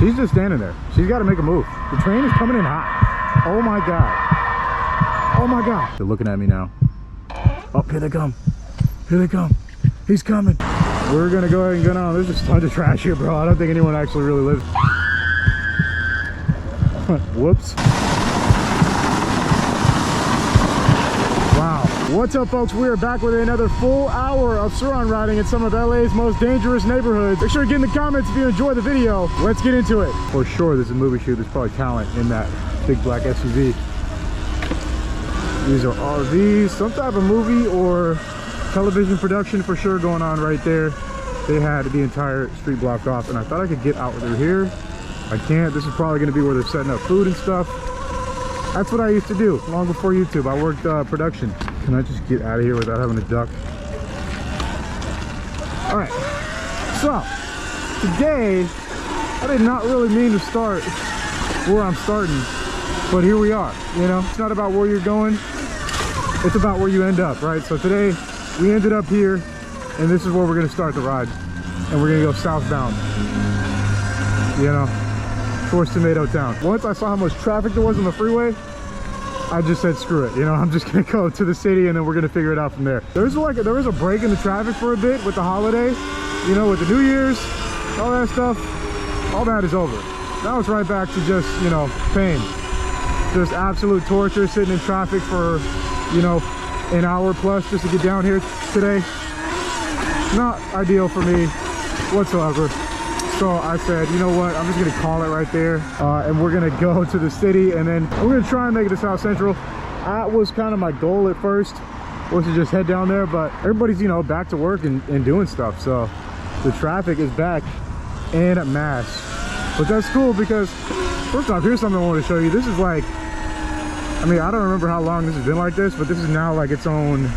She's just standing there. She's got to make a move. The train is coming in hot. Oh my God. Oh my God. They're looking at me now. Oh, here they come. Here they come. He's coming. We're gonna go ahead and get on. There's just tons of trash here, bro. I don't think anyone actually really lives. Whoops. Wow. What's up, folks? We are back with another full hour of Surron riding in some of LA's most dangerous neighborhoods. Make sure to get in the comments if you enjoy the video. Let's get into it. For sure, there's a movie shoot. There's probably talent in that big black SUV. These are RVs, some type of movie or television production for sure going on right there. They had the entire street blocked off, and I thought I could get out through here. I can't. This is probably going to be where they're setting up food and stuff. That's what I used to do long before YouTube. I worked production. Can I just get out of here without having to duck? All right. So today, I did not really mean to start where I'm starting, but here we are. You know, it's not about where you're going. It's about where you end up, right? So today we ended up here, and this is where we're going to start the ride, and we're going to go southbound, you know, towards Tomato Town. Once I saw how much traffic there was on the freeway, I just said screw it, you know, I'm just going to go to the city and then we're going to figure it out from there. There was a break in the traffic for a bit with the holiday, you know, with the New Year's, all that stuff. All that is over. Now it's right back to just, you know, pain. Just absolute torture, sitting in traffic for, you know, an hour plus just to get down here today. Not ideal for me whatsoever. So I said, you know what, I'm just gonna call it right there, and we're gonna go to the city, and then we're gonna try and make it to South Central. That was kind of my goal at first, was to just head down there, but everybody's, you know, back to work and doing stuff, so the traffic is back en masse. But that's cool because, first off, here's something I want to show you. This is like, I mean, I don't remember how long this has been like this, but this is now like its own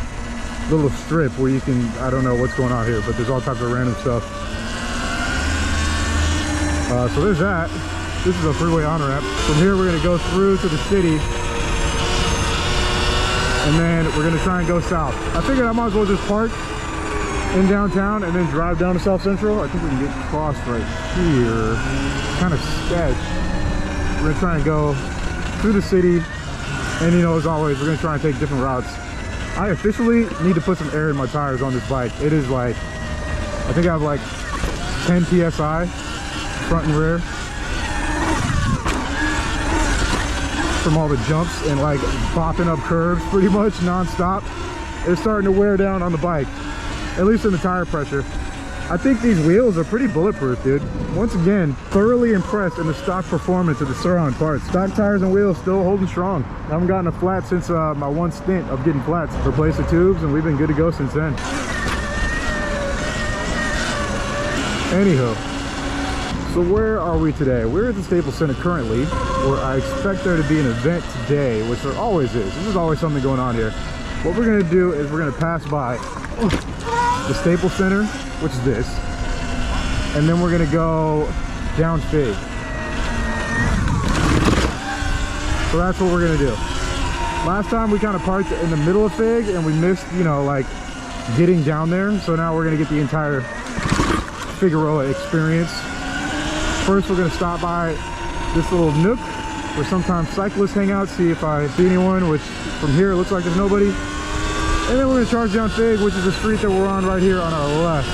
little strip where you can, I don't know what's going on here, but there's all types of random stuff. So there's that. This is a freeway on-ramp. From here, we're gonna go through to the city, and then we're gonna try and go south. I figured I might as well just park in downtown and then drive down to South Central. I think we can get across right here. Kind of sketch. We're gonna try and go through the city, and you know, as always, we're gonna try and take different routes. I officially need to put some air in my tires on this bike. It is like, I think I have like 10 PSI, front and rear, from all the jumps and like bopping up curves pretty much non-stop. It's starting to wear down on the bike, at least in the tire pressure. I think these wheels are pretty bulletproof, dude. Once again, thoroughly impressed in the stock performance of the Surron parts. Stock tires and wheels still holding strong. I haven't gotten a flat since my one stint of getting flats. Replaced the tubes, and we've been good to go since then. Anywho, so where are we today? We're at the Staples Center currently, where I expect there to be an event today, which there always is. There's always something going on here. What we're gonna do is we're gonna pass by the Staples Center, which is this, and then we're gonna go down Fig. So that's what we're gonna do. Last time we kind of parked in the middle of Fig and we missed, you know, like getting down there. So now we're gonna get the entire Figueroa experience. First, we're gonna stop by this little nook where sometimes cyclists hang out, see if I see anyone, which from here it looks like there's nobody. And then we're gonna charge down Fig, which is the street that we're on right here on our left.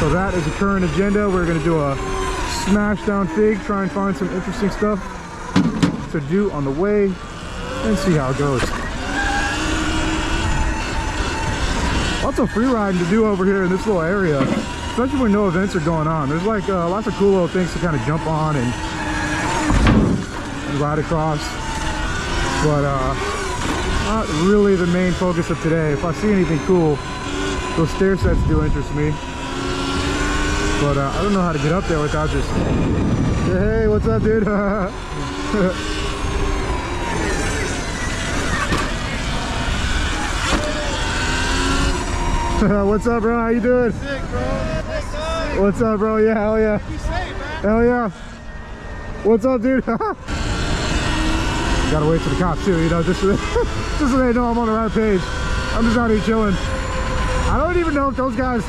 So that is the current agenda. We're gonna do a smash down Fig, try and find some interesting stuff to do on the way, and see how it goes. Lots of free riding to do over here in this little area, especially when no events are going on. There's like lots of cool little things to kind of jump on and ride across, but not really the main focus of today. If I see anything cool, those stair sets do interest me, but I don't know how to get up there without just, hey, what's up, dude? What's up, bro? How you doing? Sick, bro. What's up, bro? Yeah, hell yeah. Be safe, man. Hell yeah. What's up, dude? Gotta wait for the cops too, you know, just so they know I'm on the right page. I'm just out here chilling. I don't even know if those guys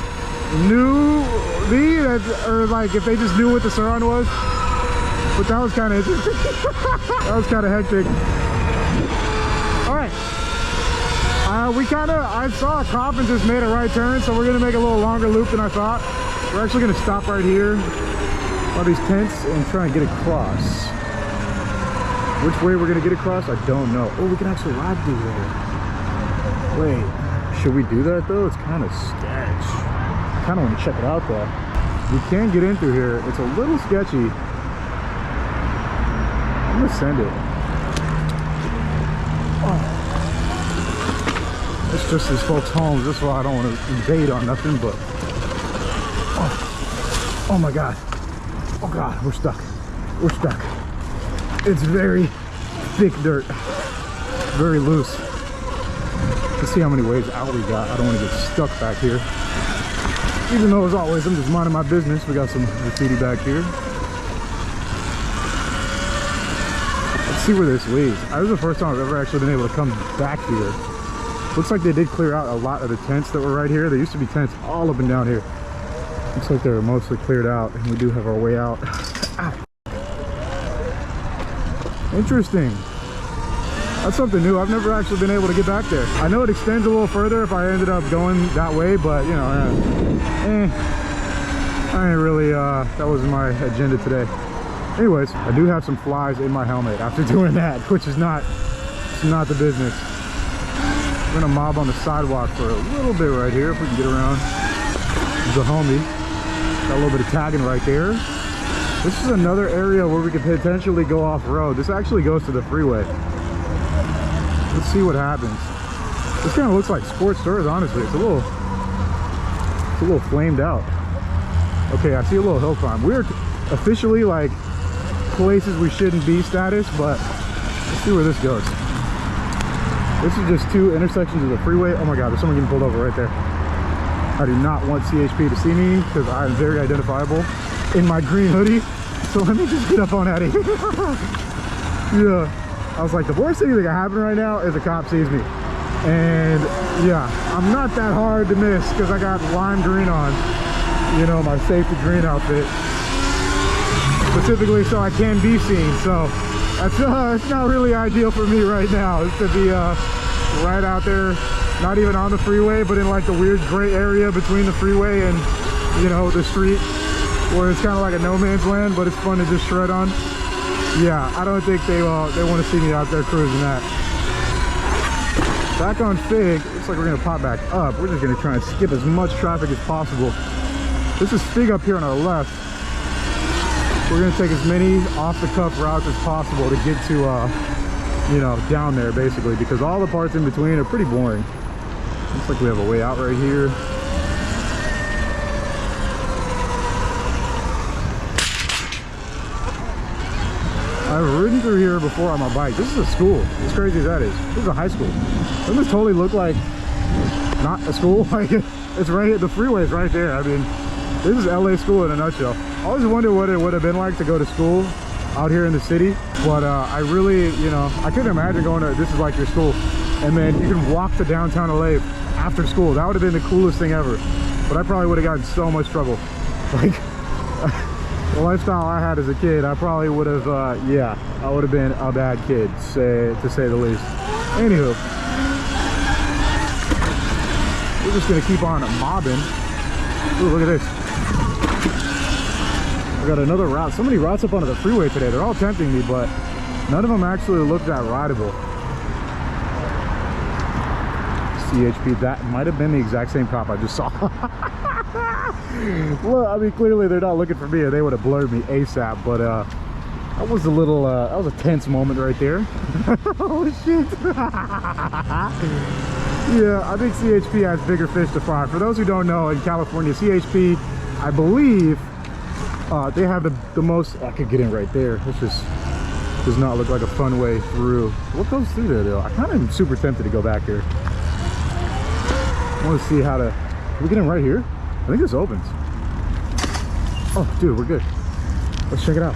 or like if they just knew what the Surron was. But that was kind of interesting. That was kind of hectic. All right. I saw Compton just made a right turn, so we're gonna make a little longer loop than I thought. We're actually gonna stop right here by these tents and try and get across. Which way we're gonna get across, I don't know. Oh, we can actually ride through there. Wait, should we do that though? It's kind of sketch. I kind of want to check it out though. We can get in through here. It's a little sketchy. I'm gonna send it. Oh. It's just these folks' homes. That's why I don't want to invade on nothing, but oh my god. Oh god, we're stuck. We're stuck. It's very thick dirt. Very loose. Let's see how many ways out we got. I don't want to get stuck back here. Even though as always I'm just minding my business. We got some graffiti back here. Let's see where this leads. This is the first time I've ever actually been able to come back here. Looks like they did clear out a lot of the tents that were right here. There used to be tents all up and down here. Looks like they're mostly cleared out, and we do have our way out. Interesting. That's something new. I've never actually been able to get back there. I know it extends a little further if I ended up going that way, but you know, I ain't really, that wasn't my agenda today. Anyways, I do have some flies in my helmet after doing that, which is not the business. We're gonna mob on the sidewalk for a little bit right here if we can get around. There's a homie. Got a little bit of tagging right there. This is another area where we could potentially go off-road. This actually goes to the freeway. Let's see what happens. This kind of looks like scorched earth, honestly. It's a little flamed out. Okay, I see a little hill climb. We're officially like places we shouldn't be status, but let's see where this goes. This is just two intersections of the freeway. Oh my god, there's someone getting pulled over right there. I do not want CHP to see me because I am very identifiable in my green hoodie. So let me just get up on out of here. Yeah, I was like, the worst thing that can happen right now is a cop sees me. And yeah, I'm not that hard to miss because I got lime green on, you know, my safety green outfit, specifically so I can be seen. So that's it's not really ideal for me right now. It's to be right out there, not even on the freeway, but in like the weird gray area between the freeway and, you know, the street, where it's kind of like a no man's land, but it's fun to just shred on. Yeah, I don't think they want to see me out there cruising that. Back on Fig, looks like we're gonna pop back up. We're just gonna try and skip as much traffic as possible. This is Fig up here on our left. We're gonna take as many off-the-cuff routes as possible to get to, you know, down there basically, because all the parts in between are pretty boring. Looks like we have a way out right here. I've ridden through here before on my bike. This is a school, as crazy as that is. This is a high school. Doesn't this totally look like not a school? Like, it's right here, the freeway is right there. I mean, this is LA school in a nutshell. I always wondered what it would have been like to go to school out here in the city, but I really, you know, I couldn't imagine going to, this is like your school, and then you can walk to downtown LA after school. That would have been the coolest thing ever, but I probably would have gotten so much trouble. Like, the lifestyle I had as a kid, I probably would have, yeah, I would have been a bad kid, to say the least. Anywho, we're just gonna keep on mobbing. Ooh, look at this. I got another route. So many routes up onto the freeway today. They're all tempting me, but none of them actually look that rideable. CHP, that might have been the exact same cop I just saw. Well, I mean, clearly they're not looking for me, or they would have blurred me ASAP, but that was a little, that was a tense moment right there. Oh shit. Yeah, I think CHP has bigger fish to fry. For those who don't know, in California, CHP, I believe, they have the most. I could get in right there. This just does not look like a fun way through. What goes through there though? I kind of am super tempted to go back here. I want to see how to, can we get in right here? I think this opens. Oh, dude, we're good. Let's check it out.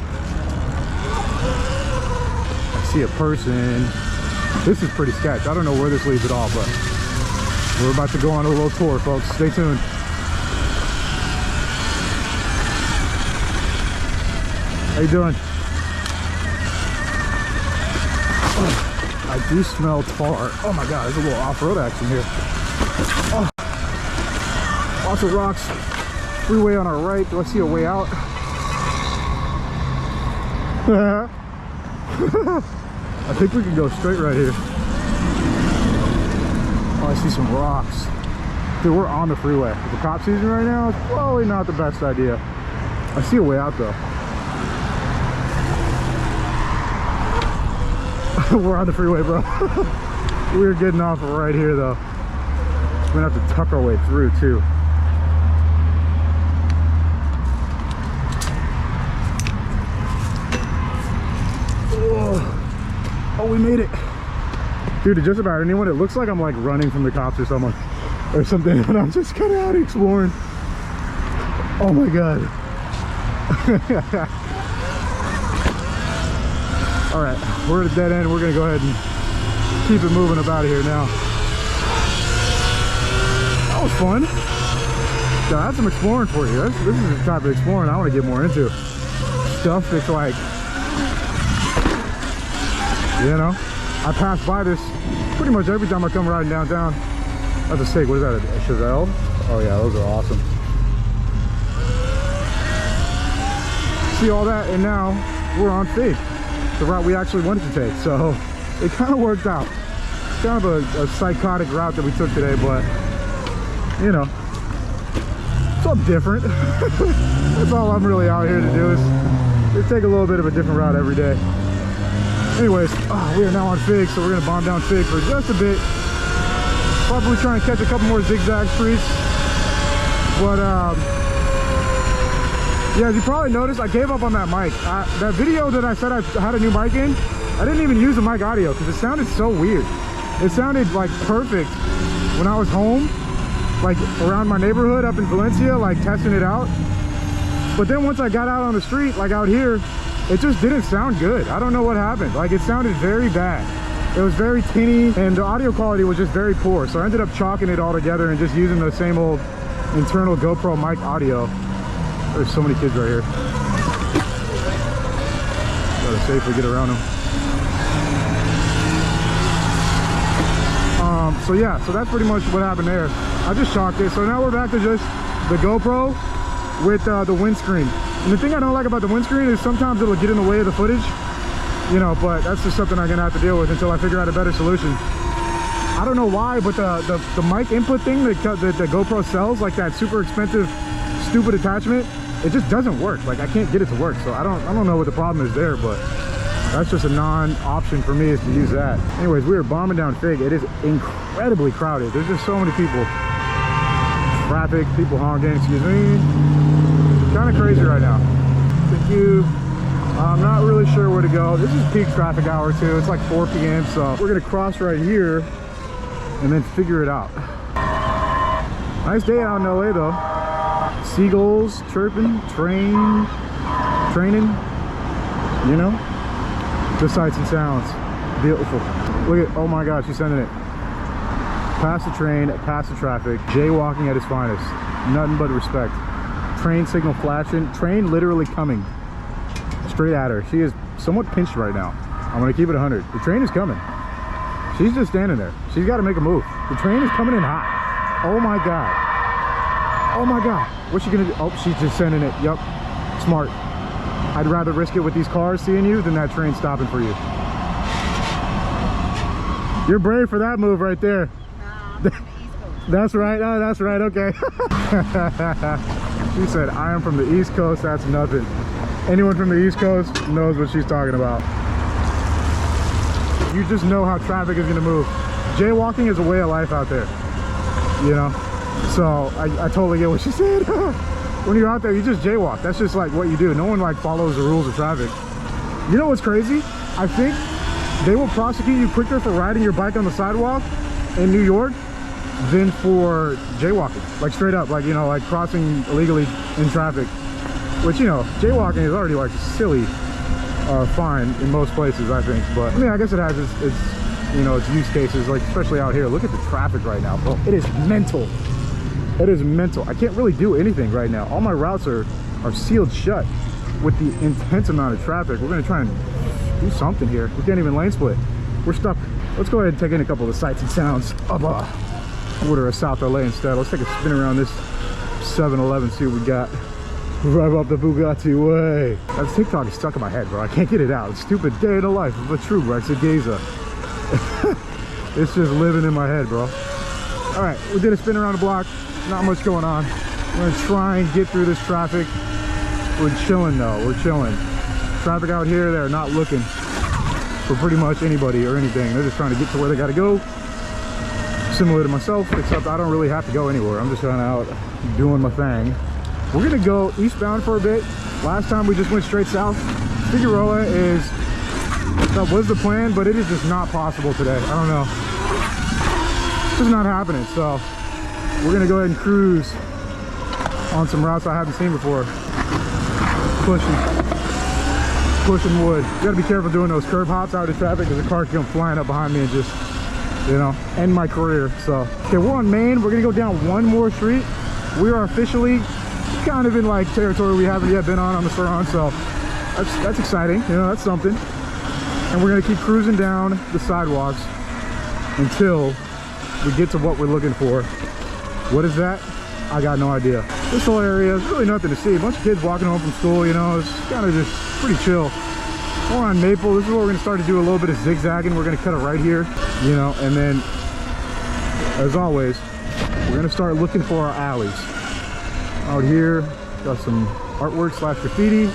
I see a person. This is pretty sketch. I don't know where this leads at all, but we're about to go on a little tour, folks. Stay tuned. How you doing? Oh, I do smell tar. Oh my god, there's a little off-road action here. Oh. Lots of rocks. Freeway on our right. Do I see a way out? I think we can go straight right here. Oh, I see some rocks. Dude, we're on the freeway. With the cop season right now, it's probably not the best idea. I see a way out though. We're on the freeway, bro. We're getting off right here though. We're gonna have to tuck our way through too. Oh, we made it. Dude, to just about anyone, it looks like I'm like running from the cops or something, and I'm just kind of out exploring. Oh my god. All right, we're at a dead end. We're gonna go ahead and keep it moving up out of here now. That was fun. Yeah, that's some exploring for you. This is the type of exploring I want to get more into. Stuff that's like, you know, I pass by this pretty much every time I come riding downtown. That's a steak. What is that? A Chevelle? Oh yeah, those are awesome. See all that, and now we're on Fig, the route we actually wanted to take. So it kind of worked out. It's kind of a psychotic route that we took today, but you know, it's all different. That's all I'm really out here to do is take a little bit of a different route every day. Anyways, we are now on Fig, so we're gonna bomb down Fig for just a bit. Probably try and catch a couple more zigzag streets. But yeah, as you probably noticed, I gave up on that mic. That video that I said I had a new mic in, I didn't even use the mic audio because it sounded so weird. It sounded like perfect when I was home, like around my neighborhood up in Valencia, like testing it out. But then once I got out on the street, like out here, it just didn't sound good. I don't know what happened. Like it sounded very bad. It was very tinny and the audio quality was just very poor. So I ended up chalking it all together and just using the same old internal GoPro mic audio. There's so many kids right here. Gotta safely get around them. So yeah, so that's pretty much what happened there. I just chalked it. So now we're back to just the GoPro with the windscreen. And the thing I don't like about the windscreen is sometimes it'll get in the way of the footage, you know, but that's just something I'm gonna have to deal with until I figure out a better solution. I don't know why, but the mic input thing that the GoPro sells, like that super expensive, stupid attachment, it just doesn't work. Like I can't get it to work. So I don't know what the problem is there, but that's just a non-option for me is to use that. Anyways, we are bombing down Fig. It is incredibly crowded. There's just so many people. Traffic, people honking, excuse me. Kind of crazy right now. Thank you. I'm not really sure where to go. This is peak traffic hour too. It's like 4 p.m. So we're gonna cross right here and then figure it out. Nice day out in LA though. Seagulls chirping, training, you know, the sights and sounds. Beautiful. Look at, oh my gosh, she's sending it. Past the train, past the traffic, jaywalking at its finest. Nothing but respect. Train signal flashing, train literally coming straight at her. She is somewhat pinched right now. I'm gonna keep it 100. The train is coming. She's just standing there. She's got to make a move. The train is coming in hot. Oh my god. Oh my god. What's she gonna do? Oh, she's just sending it. Yup. Smart. I'd rather risk it with these cars seeing you than that train stopping for you. You're brave for that move right there. That's right. Oh, that's right. Okay. She said, I am from the East Coast. That's nothing. Anyone from the East Coast knows what she's talking about. You just know how traffic is going to move. Jaywalking is a way of life out there, you know? So I totally get what she said. When you're out there, you just jaywalk. That's just like what you do. No one like follows the rules of traffic. You know what's crazy? I think they will prosecute you quicker for riding your bike on the sidewalk in New York than for jaywalking. Like straight up, like, you know, like crossing illegally in traffic. Which, you know, jaywalking is already like silly fine in most places, I think. But I mean, I guess it has its you know, its use cases, like especially out here. Look at the traffic right now, bro. It is mental. It is mental. I can't really do anything right now. All my routes are sealed shut. with the intense amount of traffic, we're gonna try and do something here. We can't even lane split. We're stuck. Let's go ahead and take in a couple of the sights and sounds of order of South LA instead. Let's take a spin around this 7-Eleven, see what we got. Drive up the Bugatti way. That TikTok is stuck in my head, bro. I can't get it out. It's stupid day in the life of a true Brexit. It's just living in my head, bro. All right, we did a spin around the block. Not much going on. We're gonna try and get through this traffic. We're chilling though, we're chilling. Traffic out here, they're not looking for pretty much anybody or anything. They're just trying to get to where they gotta go. Similar to myself, except I don't really have to go anywhere. I'm just kind of out doing my thing. We're gonna go eastbound for a bit. Last time we just went straight south. Figueroa that was the plan, but it is just not possible today. I don't know. It's just not happening. So we're gonna go ahead and cruise on some routes I haven't seen before. Pushing wood. You gotta be careful doing those curb hops out of traffic because the car can come flying up behind me and just, you know, end my career. So, okay, we're on Main. We're gonna go down one more street. We are officially kind of in like territory we haven't yet been on the Surron, so that's exciting. You know, that's something. And we're gonna keep cruising down the sidewalks until we get to what we're looking for. What is that? I got no idea. This whole area is really nothing to see. A bunch of kids walking home from school, you know, it's kind of just pretty chill. We're on Maple. This is where we're gonna start to do a little bit of zigzagging. We're gonna cut it right here, you know, and then as always, we're gonna start looking for our alleys. Out here, got some artwork / graffiti.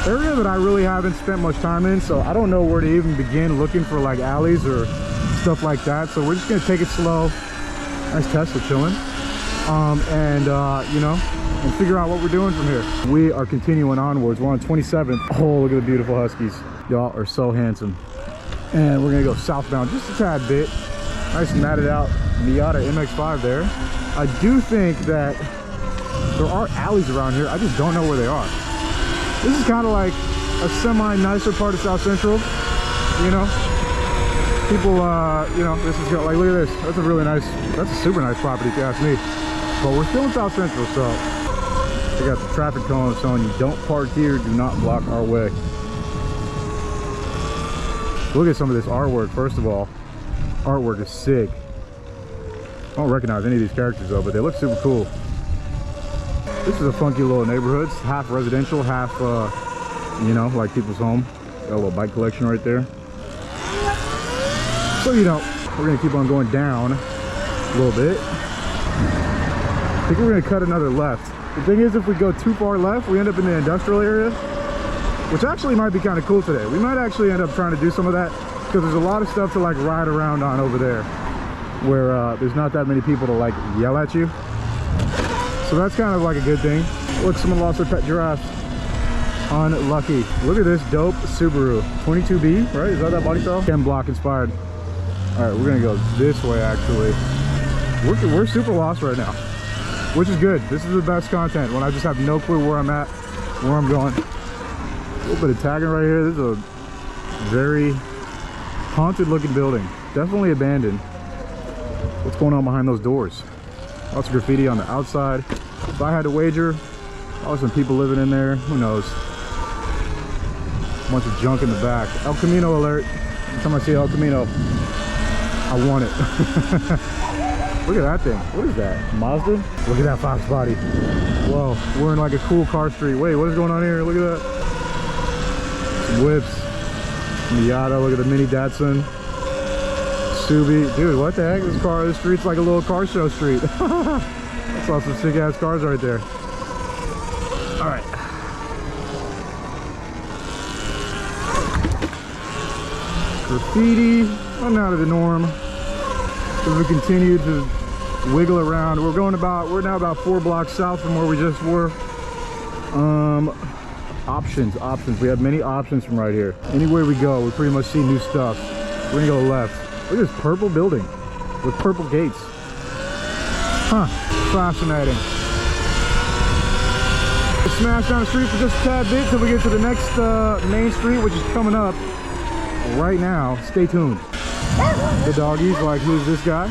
Area that I really haven't spent much time in, so I don't know where to even begin looking for like alleys or stuff like that. So we're just gonna take it slow. Nice Tesla chilling. You know, and figure out what we're doing from here. We are continuing onwards. We're on 27th. Oh, look at the beautiful Huskies. Y'all are so handsome. And we're gonna go southbound just a tad bit. Nice matted out Miata MX-5 there. I do think that there are alleys around here. I just don't know where they are. This is kind of like a semi-nicer part of South Central, you know. People, you know, this is like, look at this. That's a really nice, that's a super nice property if you ask me. But we're still in South Central, so they got the traffic cones showing you don't park here, do not block our way. Look at some of this artwork. First of all, artwork is sick. I don't recognize any of these characters though, but they look super cool. This is a funky little neighborhood. It's half residential, half, you know, like people's home. Got a little bike collection right there. So, you know, we're gonna keep on going down a little bit. I think we're gonna cut another left. The thing is, if we go too far left, we end up in the industrial area, which actually might be kind of cool today. We might actually end up trying to do some of that because there's a lot of stuff to like ride around on over there where there's not that many people to like yell at you. So that's kind of like a good thing. Look, someone lost their pet giraffe. Unlucky. Look at this dope Subaru 22B, right? Is that body style? Chem block inspired. All right, we're gonna go this way actually. We're super lost right now, which is good. This is the best content when I just have no clue where I'm at, where I'm going. A little bit of tagging right here. This is a very haunted looking building. Definitely abandoned. What's going on behind those doors? Lots of graffiti on the outside. If I had to wager, probably some people living in there. Who knows? A bunch of junk in the back. El Camino alert. Every time I see El Camino, I want it. Look at that thing. What is that? Mazda? Look at that Fox body. Whoa, we're in like a cool car street. Wait, what is going on here? Look at that. Some whips. Miata, look at the mini Datsun. Subi. Dude, what the heck? This street's like a little car show street. I saw some sick ass cars right there. All right. Graffiti, not out of the norm. As we continue to wiggle around, we're now about 4 blocks south from where we just were. Options. We have many options from right here. Anywhere we go, we pretty much see new stuff. We're gonna go left. Look at this purple building with purple gates. Huh, fascinating. We'll smash down the street for just a tad bit till we get to the next main street, which is coming up right now. Stay tuned. The doggies, like, who's this guy?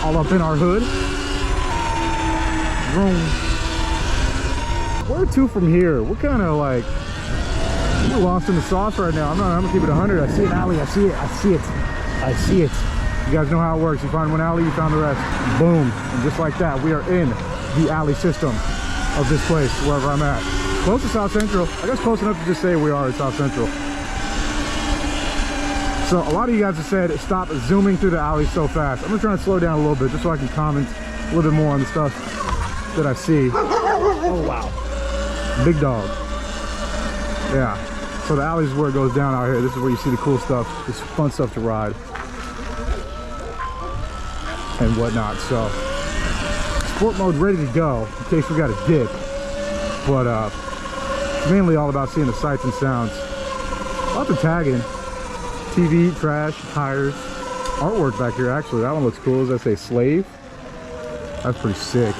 All up in our hood. Vroom. where to from here? We're kind of like, we're lost in the sauce right now. I'm gonna keep it 100. I see an alley. I see it. I see it. I see it. You guys know how it works. You find one alley, you found the rest. Boom. And just like that, we are in the alley system of this place, wherever I'm at. Close to South Central. I guess close enough to just say we are at South Central. So a lot of you guys have said, stop zooming through the alley so fast. I'm gonna try and slow down a little bit just so I can comment a little bit more on the stuff that I see. Oh, wow. Big dog. Yeah. So the alley is where it goes down out here. This is where you see the cool stuff. This fun stuff to ride. And whatnot. So sport mode ready to go in case we got a dip. But it's mainly all about seeing the sights and sounds. Lots of tagging. TV, trash, tires, artwork back here. Actually, that one looks cool. Does that say slave? That's pretty sick.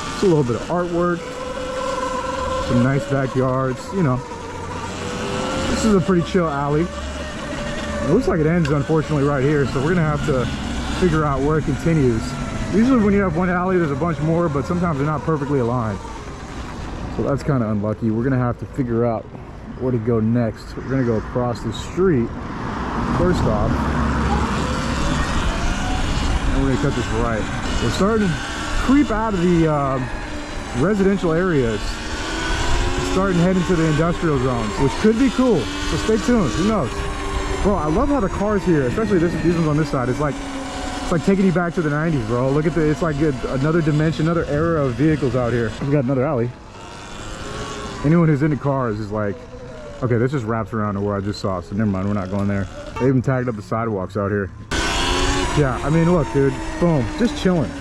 Just a little bit of artwork, some nice backyards. You know, this is a pretty chill alley. It looks like it ends, unfortunately, right here. So we're gonna have to figure out where it continues. Usually, when you have one alley, there's a bunch more, but sometimes they're not perfectly aligned. So that's kind of unlucky. We're gonna have to figure out where to go next. We're gonna go across the street first off, and we're gonna cut this right. We're starting to creep out of the residential areas, starting to head into the industrial zones, which could be cool. So stay tuned. Who knows? Bro, I love how the cars here, especially these ones on this side, it's like taking you back to the 90s, bro. Look at it's like another dimension, another era of vehicles out here. We got another alley. Anyone who's into cars is like, okay, this just wraps around to where I just saw, so never mind, we're not going there. They even tagged up the sidewalks out here. Yeah, I mean, look, dude, boom, just chilling.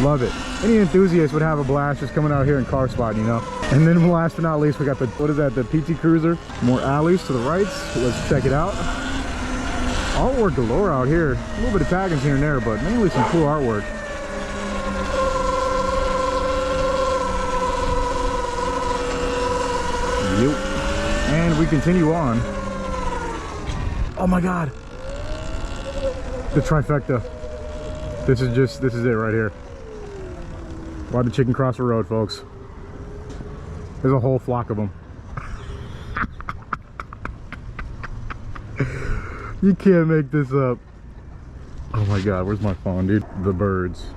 Love it. Any enthusiast would have a blast just coming out here and car spotting, you know? And then last but not least, we got the, what is that, the PT Cruiser. More alleys to the right, let's check it out. Artwork galore out here. A little bit of tagging here and there, but mainly some cool artwork. Yep. And we continue on. Oh my God. The trifecta. This is it right here. Why the chicken cross the road, folks? There's a whole flock of them. You can't make this up. Oh my God, where's my phone, dude? The birds.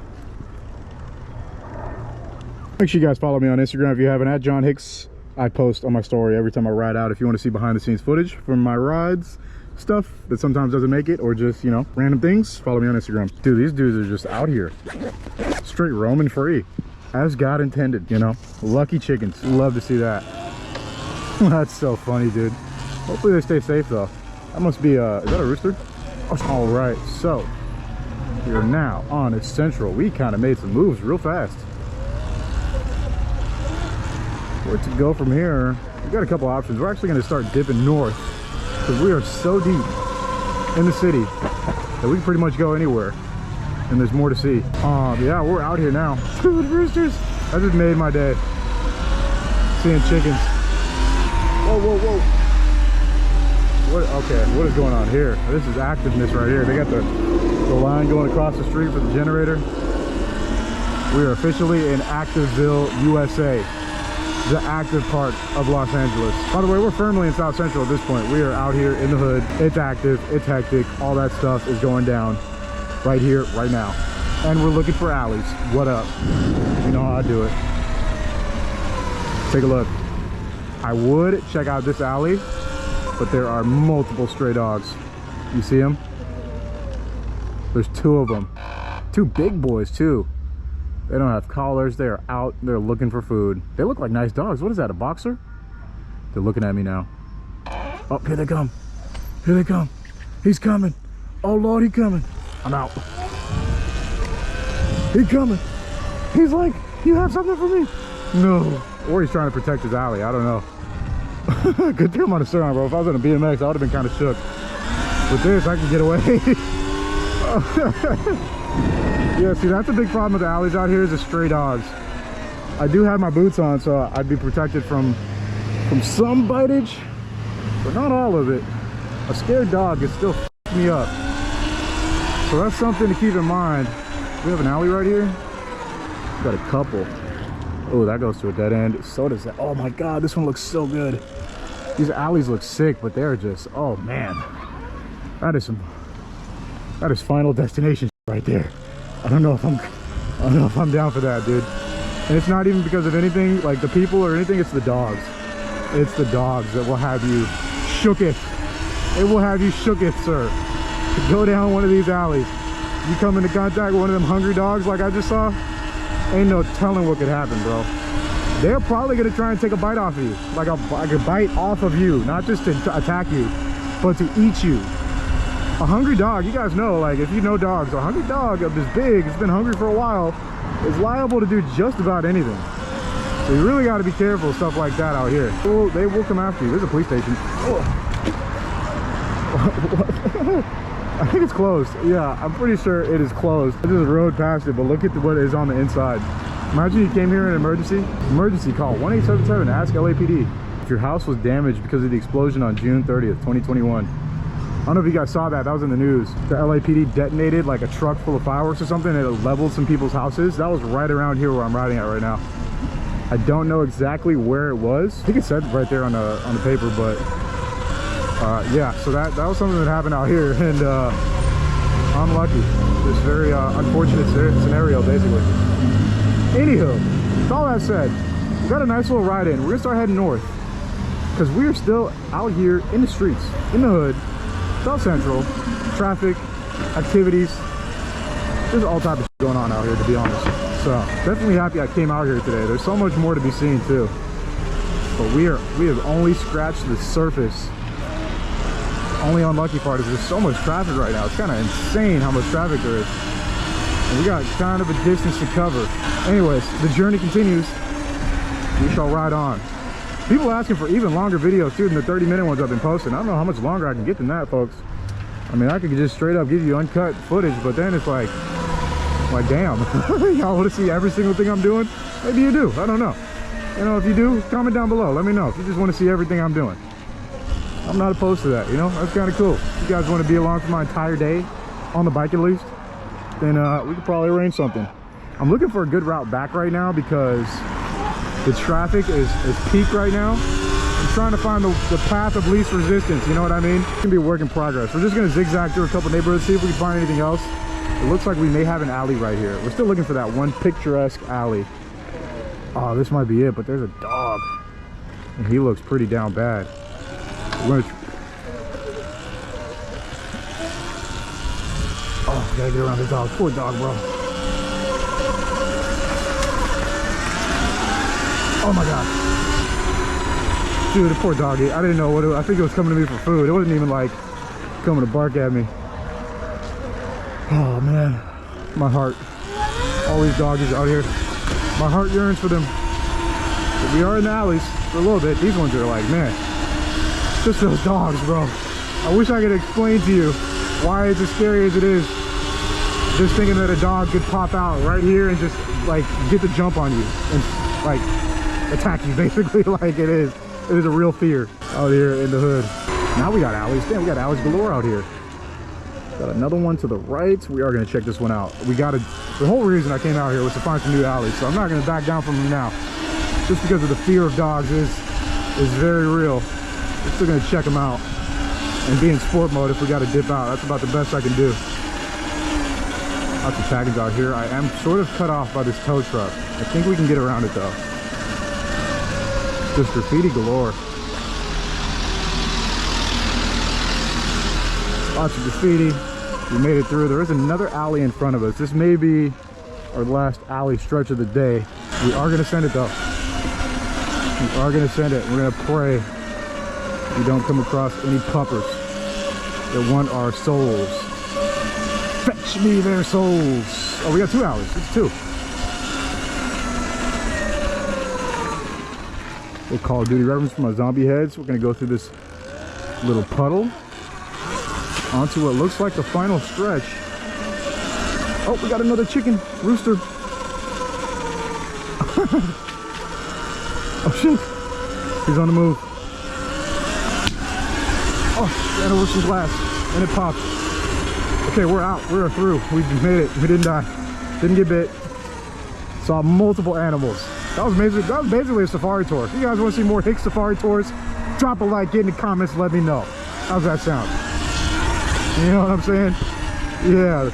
Make sure you guys follow me on Instagram if you haven't, at John Hicks. I post on my story every time I ride out. If you want to see behind the scenes footage from my rides, stuff that sometimes doesn't make it, or just, you know, random things, follow me on Instagram. Dude, these dudes are just out here. Straight roaming free. As God intended, you know. Lucky chickens. Love to see that. That's so funny, dude. Hopefully they stay safe though. That must be is that a rooster? Oh, all right, so we are now on its central. We kind of made some moves real fast. Where to go from here? We've got a couple options. We're actually going to start dipping north because we are so deep in the city that we can pretty much go anywhere, and there's more to see. Yeah, we're out here now. Dude, roosters! That just made my day. Seeing chickens. Whoa, whoa, whoa! Okay, what is going on here? This is activeness right here. They got the line going across the street for the generator. We are officially in Activeville, USA. The active part of Los Angeles. By the way, we're firmly in South Central at this point. We are out here in the hood. It's active, it's hectic. All that stuff is going down right here, right now. And we're looking for alleys. What up? You know how I do it. Take a look. I would check out this alley, but there are multiple stray dogs. You see them? There's two of them. Two big boys too. They don't have collars. They are out. They're looking for food. They look like nice dogs. What is that, a boxer? They're looking at me now. Oh, here they come. Here they come. He's coming. Oh Lord, he's coming. I'm out. He's coming. He's like, you have something for me? No. Or he's trying to protect his alley. I don't know. Good thing I'm on a Surron, bro. If I was on a BMX, I would have been kind of shook. With this, I can get away. Yeah, see, that's a big problem with the alleys out here is the stray dogs. I do have my boots on, so I'd be protected from some bitage, but not all of it. A scared dog is still f***ing me up. So that's something to keep in mind. We have an alley right here. Got a couple. Oh, that goes to a dead end. So does that. Oh my God, this one looks so good. These alleys look sick, but they're just, oh man. That is Final Destination right there. I don't know if I'm down for that, dude. And it's not even because of anything, like the people or anything, it's the dogs. It's the dogs that will have you shooketh. It will have you shooketh, sir. To go down one of these alleys. You come into contact with one of them hungry dogs like I just saw, ain't no telling what could happen, bro. They're probably gonna try and take a bite off of you. Like a bite off of you. Not just to attack you, but to eat you. A hungry dog, you guys know, like if you know dogs, a hungry dog of this big, it's been hungry for a while, is liable to do just about anything. So you really got to be careful of stuff like that out here. They will come after you. There's a police station. Oh. I think it's closed. Yeah, I'm pretty sure it is closed. I just rode past it, but look at what is on the inside. Imagine you came here in an emergency call 1877, ask LAPD. If your house was damaged because of the explosion on June 30th, 2021. I don't know if you guys saw that. That was in the news. The LAPD detonated like a truck full of fireworks or something, and it leveled some people's houses. That was right around here where I'm riding at right now. I don't know exactly where it was. I think it said right there on the paper, but yeah. So that was something that happened out here, and unlucky. This very unfortunate scenario, basically. Anywho, with all that said, we got a nice little ride in. We're gonna start heading north because we are still out here in the streets, in the hood. South Central, traffic, activities, there's all type of shit going on out here, to be honest. So definitely happy I came out here today. There's so much more to be seen too, but we have only scratched the surface. Only unlucky part is there's so much traffic right now. It's kind of insane how much traffic there is, and we got kind of a distance to cover. Anyways, the journey continues. We shall ride on. People asking for even longer videos too than the 30-minute ones I've been posting. I don't know how much longer I can get than that, folks. I mean, I could just straight up give you uncut footage, but then it's like damn. Y'all want to see every single thing I'm doing? Maybe you do. I don't know. You know, if you do, comment down below. Let me know if you just want to see everything I'm doing. I'm not opposed to that, you know? That's kind of cool. If you guys want to be along for my entire day, on the bike at least, then we could probably arrange something. I'm looking for a good route back right now because the traffic is peak right now. I'm trying to find the path of least resistance, you know what I mean? It's gonna be a work in progress. We're just gonna zigzag through a couple neighborhoods, see if we can find anything else. It looks like we may have an alley right here. We're still looking for that one picturesque alley. Oh, this might be it, but there's a dog. And he looks pretty down bad. We're gonna... Oh, gotta get around the dog. Poor dog, bro. Oh my God. Dude, the poor doggy. I didn't know what it was. I think it was coming to me for food. It wasn't even like coming to bark at me. Oh man, my heart. All these doggies out here. My heart yearns for them. But we are in the alleys for a little bit. These ones are like, man, just those dogs, bro. I wish I could explain to you why it's as scary as it is. Just thinking that a dog could pop out right here and just like get the jump on you and like attack you, basically. Like it is a real fear out here in the hood. Now we got alleys. Damn, we got alleys galore out here. Got another one to the right. We are going to check this one out. The whole reason I came out here was to find some new alleys, so I'm not going to back down from them now, just because of the fear of dogs is very real. We're still going to check them out and be in sport mode if we got to dip out. That's about the best I can do. Lots of taggings out here. I am sort of cut off by this tow truck. I think we can get around it though. Just graffiti galore. Lots of graffiti. We made it through. There is another alley in front of us. This may be our last alley stretch of the day. We are going to send it though. We are going to send it. We're going to pray we don't come across any puppers that want our souls. Fetch me their souls. Oh, we got two alleys. It's two. Little Call of Duty reference for my zombie heads. We're going to go through this little puddle onto what looks like the final stretch. Oh, we got another chicken rooster. Oh shit, he's on the move. Oh, ran over some glass and it popped. Okay, we're out. We're through. We made it. We didn't die. Didn't get bit. Saw multiple animals. That was basically a safari tour. If you guys want to see more Hicks safari tours, drop a like, get in the comments, let me know. How's that sound? You know what I'm saying? Yeah,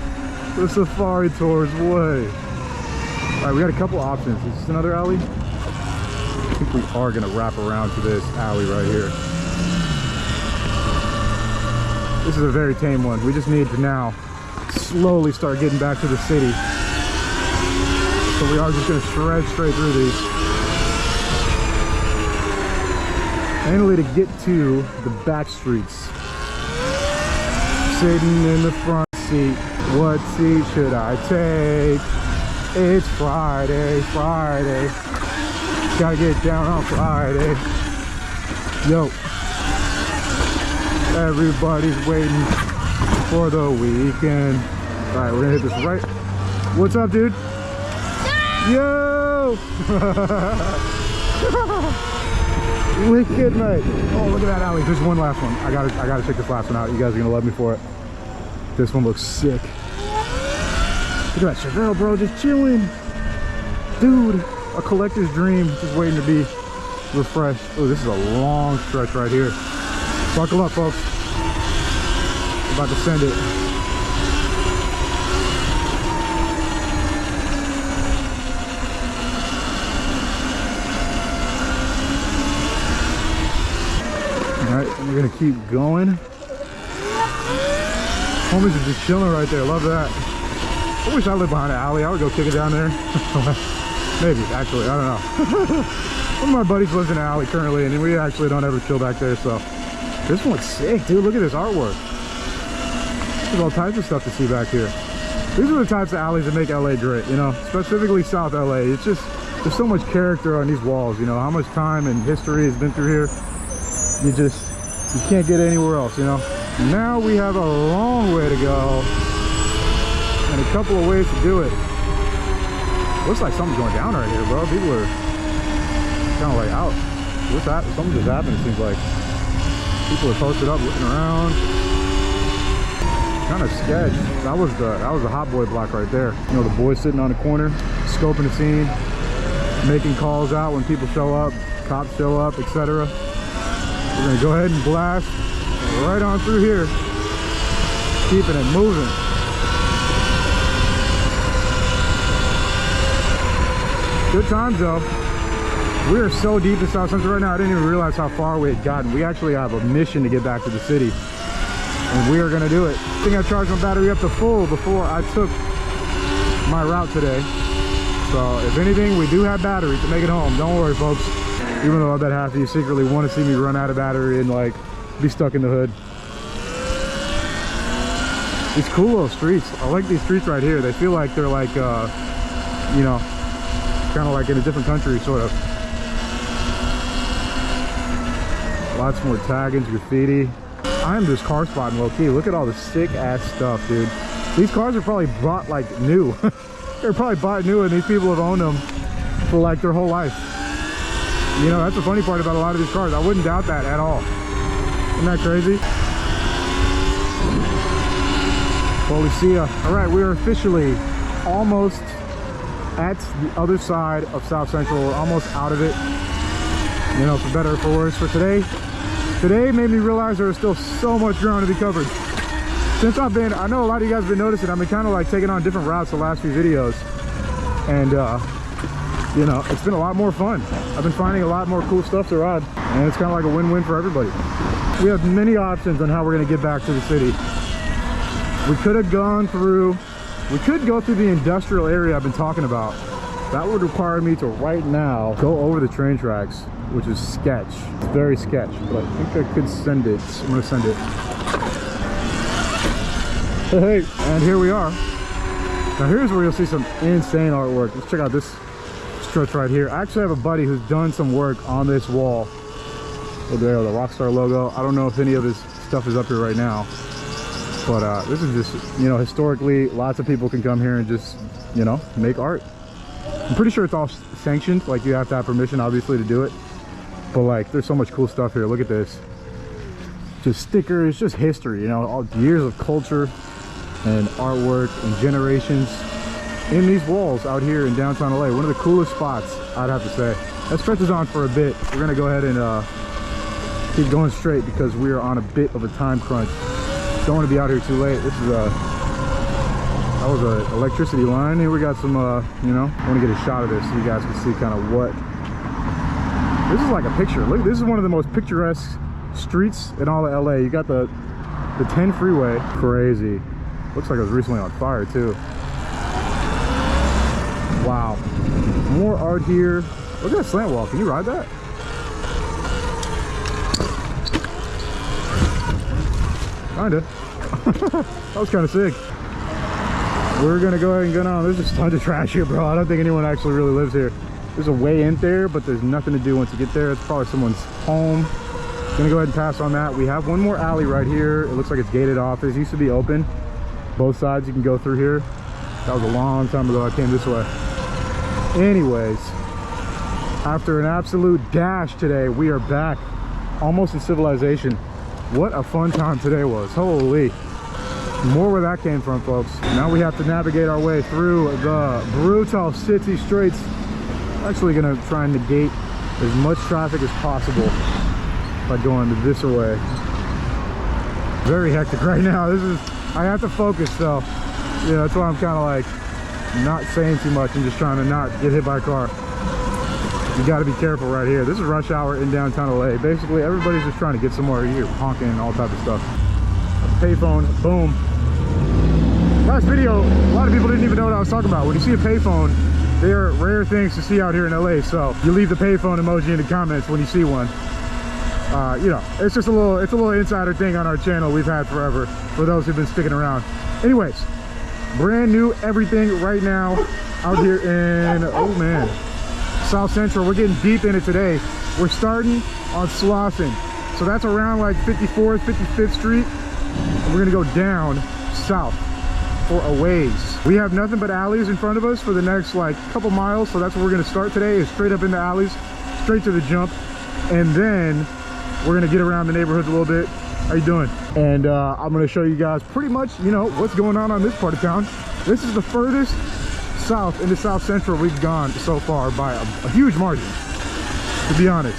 the safari tours way. All right, we got a couple options. Is this another alley? I think we are gonna wrap around to this alley right here. This is a very tame one. We just need to now slowly start getting back to the city. So we are just gonna shred straight through these. Mainly to get to the back streets. Sitting in the front seat. What seat should I take? It's Friday, Friday. Gotta get down on Friday. Yo. Everybody's waiting for the weekend. All right, we're gonna hit this right. What's up, dude? Yo! Wicked, mate. Oh, look at that alley. There's one last one. I gotta check this last one out. You guys are gonna love me for it. This one looks sick. Look at that Surron, bro, just chilling. Dude, a collector's dream, just waiting to be refreshed. Oh, this is a long stretch right here. Buckle up, folks. I'm about to send it. All right, we're gonna keep going. Homies are just chilling right there. Love that. I wish I lived behind an alley. I would go kick it down there. Maybe, actually, I don't know. One of my buddies lives in an alley currently, and we actually don't ever chill back there, so. This one's sick, dude. Look at this artwork. There's all types of stuff to see back here. These are the types of alleys that make LA great, you know, specifically South LA. It's just, there's so much character on these walls, you know, how much time and history has been through here. You can't get anywhere else, you know. Now we have a long way to go and a couple of ways to do it. Looks like something's going down right here, bro. People are kind of like out. What's that? Something just happened, it seems like. People are posted up, looking around. Kind of sketch. That was the hot boy block right there. You know, the boys sitting on the corner, scoping the scene, making calls out when people show up, cops show up, etc. We're gonna go ahead and blast right on through here, keeping it moving. Good times though. We are so deep in South Central right now, I didn't even realize how far we had gotten. We actually have a mission to get back to the city, and we are gonna do it. I think I charged my battery up to full before I took my route today. So if anything, we do have battery to make it home. Don't worry, folks. Even though I bet half of you secretly want to see me run out of battery and like be stuck in the hood. These cool little streets. I like these streets right here. They feel like they're like, you know, kind of like in a different country, sort of. Lots more taggings, graffiti. I am just car spotting low key. Look at all the sick ass stuff, dude. These cars are probably bought like new. They're probably bought new, and these people have owned them for like their whole life. You know, that's the funny part about a lot of these cars. I wouldn't doubt that at all. Isn't that crazy? Policia. All right, we are officially almost at the other side of South Central. We're almost out of it. You know, for better or for worse. For today made me realize there is still so much ground to be covered. Since I know a lot of you guys have been noticing, I've been kind of like taking on different routes the last few videos. And, you know, it's been a lot more fun. I've been finding a lot more cool stuff to ride. And it's kind of like a win-win for everybody. We have many options on how we're going to get back to the city. We could have gone through, we could go through the industrial area I've been talking about. That would require me to right now go over the train tracks, which is sketch. It's very sketch, but I think I could send it. I'm gonna send it. Hey, and here we are. Now here's where you'll see some insane artwork. Let's check out this stretch right here. I actually have a buddy who's done some work on this wall. Oh, there, the Rockstar logo. I don't know if any of his stuff is up here right now, but this is just, you know, historically, lots of people can come here and just, you know, make art. I'm pretty sure it's all sanctioned, like you have to have permission obviously to do it, but like there's so much cool stuff here. Look at this, just stickers, just history, you know, all years of culture and artwork and generations. in these walls out here in downtown LA. One of the coolest spots, I'd have to say. That stretches on for a bit. We're gonna go ahead and keep going straight because we are on a bit of a time crunch. Don't want to be out here too late. This is that was an electricity line. Here we got some, you know, I want to get a shot of this so you guys can see kind of what. This is like a picture. Look, this is one of the most picturesque streets in all of LA. You got the 10 freeway. Crazy. Looks like it was recently on fire too. Wow. More art here. Look at that slant wall. Can you ride that? Kinda. That was kind of sick. We're gonna go ahead and get on. There's just tons of trash here, bro. I don't think anyone actually really lives here. There's a way in there, but there's nothing to do once you get there. It's probably someone's home. Gonna go ahead and pass on that. We have one more alley right here. It looks like it's gated off. This used to be open. Both sides, you can go through here. That was a long time ago I came this way. Anyways, after an absolute dash today, we are back almost in civilization. What a fun time today was. Holy. More where that came from, folks. Now we have to navigate our way through the brutal city streets. Actually gonna try and negate as much traffic as possible by going this way. Very hectic right now. I have to focus though. Yeah, that's why I'm kind of like not saying too much and just trying to not get hit by a car. You got to be careful right here. This is rush hour in downtown LA. Basically, everybody's just trying to get somewhere here, honking and all type of stuff. Payphone, boom. Last video, a lot of people didn't even know what I was talking about. When you see a payphone, they are rare things to see out here in LA. So you leave the payphone emoji in the comments when you see one. You know, it's just a little insider thing on our channel we've had forever for those who've been sticking around. Anyways, brand new everything right now out here in, oh man, South Central. We're getting deep in it today. We're starting on Slauson. So that's around like 54th, 55th Street. And we're gonna go down south for a ways. We have nothing but alleys in front of us for the next like couple miles. So that's where we're gonna start today, is straight up in the alleys, straight to the jump. And then we're gonna get around the neighborhoods a little bit. How you doing? And I'm gonna show you guys pretty much, you know, what's going on this part of town. This is the furthest south into South Central we've gone so far by a huge margin, to be honest.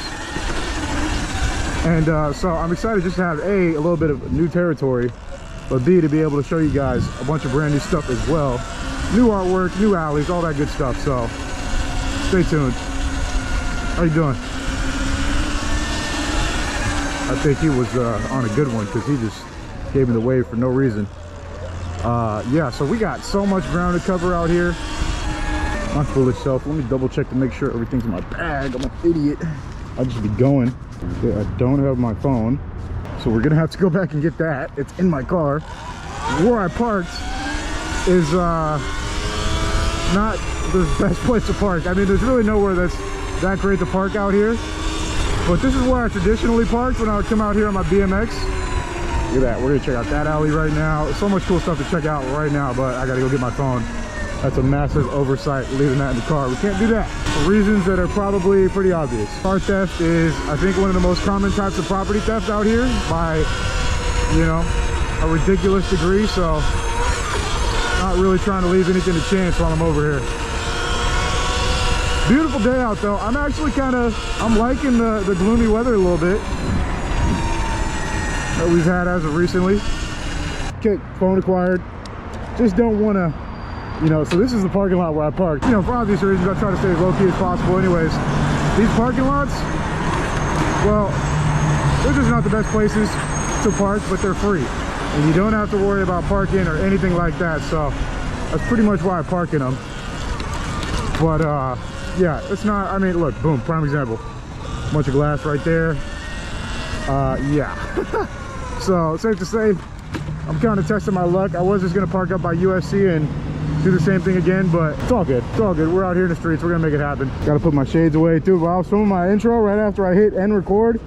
And so I'm excited just to have a little bit of new territory, but B, to be able to show you guys a bunch of brand new stuff as well. New artwork, new alleys, all that good stuff. So stay tuned. How you doing? I think he was on a good one because he just gave me the wave for no reason. Yeah, so we got so much ground to cover out here. My foolish self. Let me double check to make sure everything's in my bag. I'm an idiot. I'll just be going. Okay, I don't have my phone, so we're gonna have to go back and get that. It's in my car. Where I parked is not the best place to park. I mean, there's really nowhere that's that great to park out here. But this is where I traditionally parked when I would come out here on my BMX. Look at that. We're gonna check out that alley right now. So much cool stuff to check out right now, but I gotta go get my phone. That's a massive oversight, leaving that in the car. We can't do that for reasons that are probably pretty obvious. Car theft is, I think, one of the most common types of property theft out here by, you know, a ridiculous degree. So not really trying to leave anything to chance while I'm over here. Beautiful day out though. I'm actually I'm liking the gloomy weather a little bit that we've had as of recently. Okay, phone acquired. Just don't want to, you know, so this is the parking lot where I parked. You know, for obvious reasons, I try to stay as low-key as possible. Anyways, these parking lots, well, they're just not the best places to park, but they're free. And you don't have to worry about parking or anything like that. So that's pretty much why I park in them. But yeah, it's not, I mean, look, boom, prime example. Bunch of glass right there. Yeah. So safe to say, I'm kind of testing my luck. I was just gonna park up by USC and do the same thing again, but it's all good. It's all good. We're out here in the streets. We're gonna make it happen. Gotta put my shades away too. While I was filming my intro, right after I hit end record,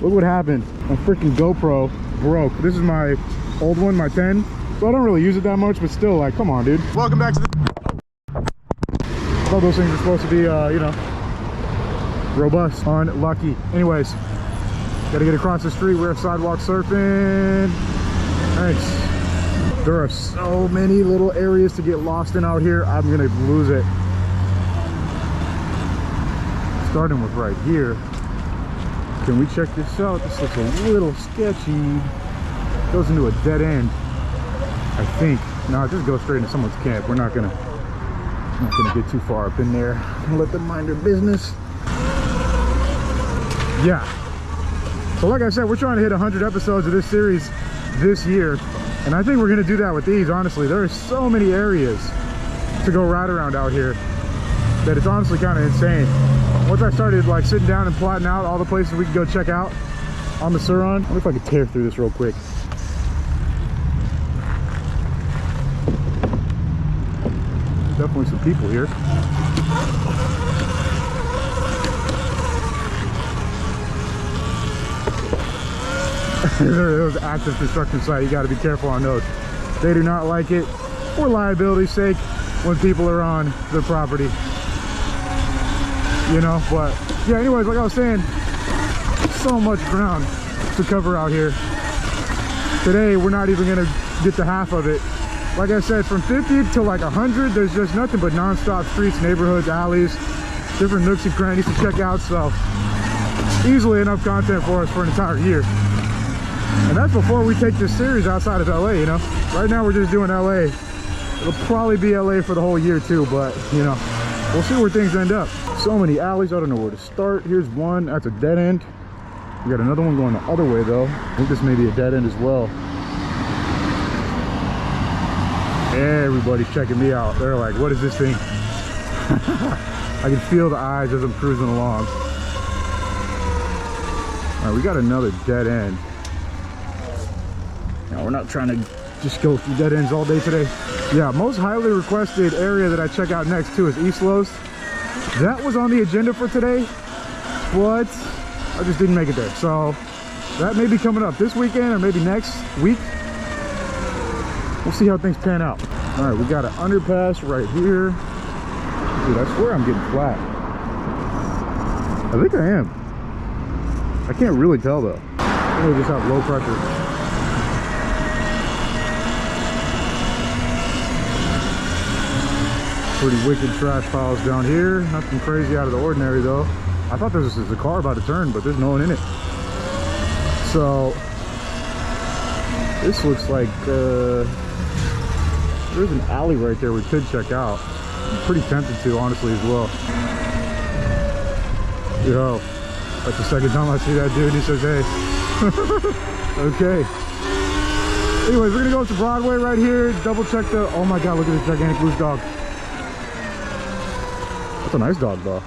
look what happened. My freaking GoPro broke. This is my old one, my 10. So I don't really use it that much, but still, like, come on, dude. Welcome back to the... I thought those things are supposed to be, you know, robust, unlucky. Anyways, gotta get across the street. We're sidewalk surfing. Thanks. There are so many little areas to get lost in out here. I'm gonna lose it. Starting with right here. Can we check this out? This looks a little sketchy. Goes into a dead end, I think. No, just go straight into someone's camp. We're not gonna get too far up in there. I'm gonna let them mind their business. Yeah. So like I said, we're trying to hit 100 episodes of this series this year. And I think we're gonna do that with these, honestly. There are so many areas to go ride around out here that it's honestly kind of insane. Once I started like sitting down and plotting out all the places we could go check out on the Surron, I wonder if I could tear through this real quick. Definitely some people here. There's active construction site. You got to be careful on those. They do not like it for liability's sake when people are on their property, you know. But yeah, anyways, like I was saying, so much ground to cover out here. Today we're not even gonna get to half of it. Like I said, from 50 to like 100, there's just nothing but non-stop streets, neighborhoods, alleys, different nooks and crannies to check out. So easily enough content for us for an entire year. And that's before we take this series outside of LA, you know. Right now we're just doing LA. It'll probably be LA for the whole year too, but you know, we'll see where things end up. So many alleys, I don't know where to start. Here's one, that's a dead end. We got another one going the other way though. I think this may be a dead end as well. Everybody's checking me out. They're like, what is this thing? I can feel the eyes as I'm cruising along. All right, we got another dead end. Now, we're not trying to just go through dead ends all day today. Yeah, most highly requested area that I check out next too is East Los. That was on the agenda for today, but I just didn't make it there. So that may be coming up this weekend or maybe next week. We'll see how things pan out. All right, we got an underpass right here. Dude, I swear I'm getting flat. I think I am. I can't really tell though. I think we just have low pressure. Pretty wicked trash piles down here. Nothing crazy out of the ordinary though. I thought this was a car about to turn, but there's no one in it. So this looks like there's an alley right there we could check out. I'm pretty tempted to, honestly, as well. Yo, that's the second time I see that dude. He says, hey. Okay. Anyways, we're gonna go up to Broadway right here. Double check the. Oh my God! Look at this gigantic loose dog. That's a nice dog, though.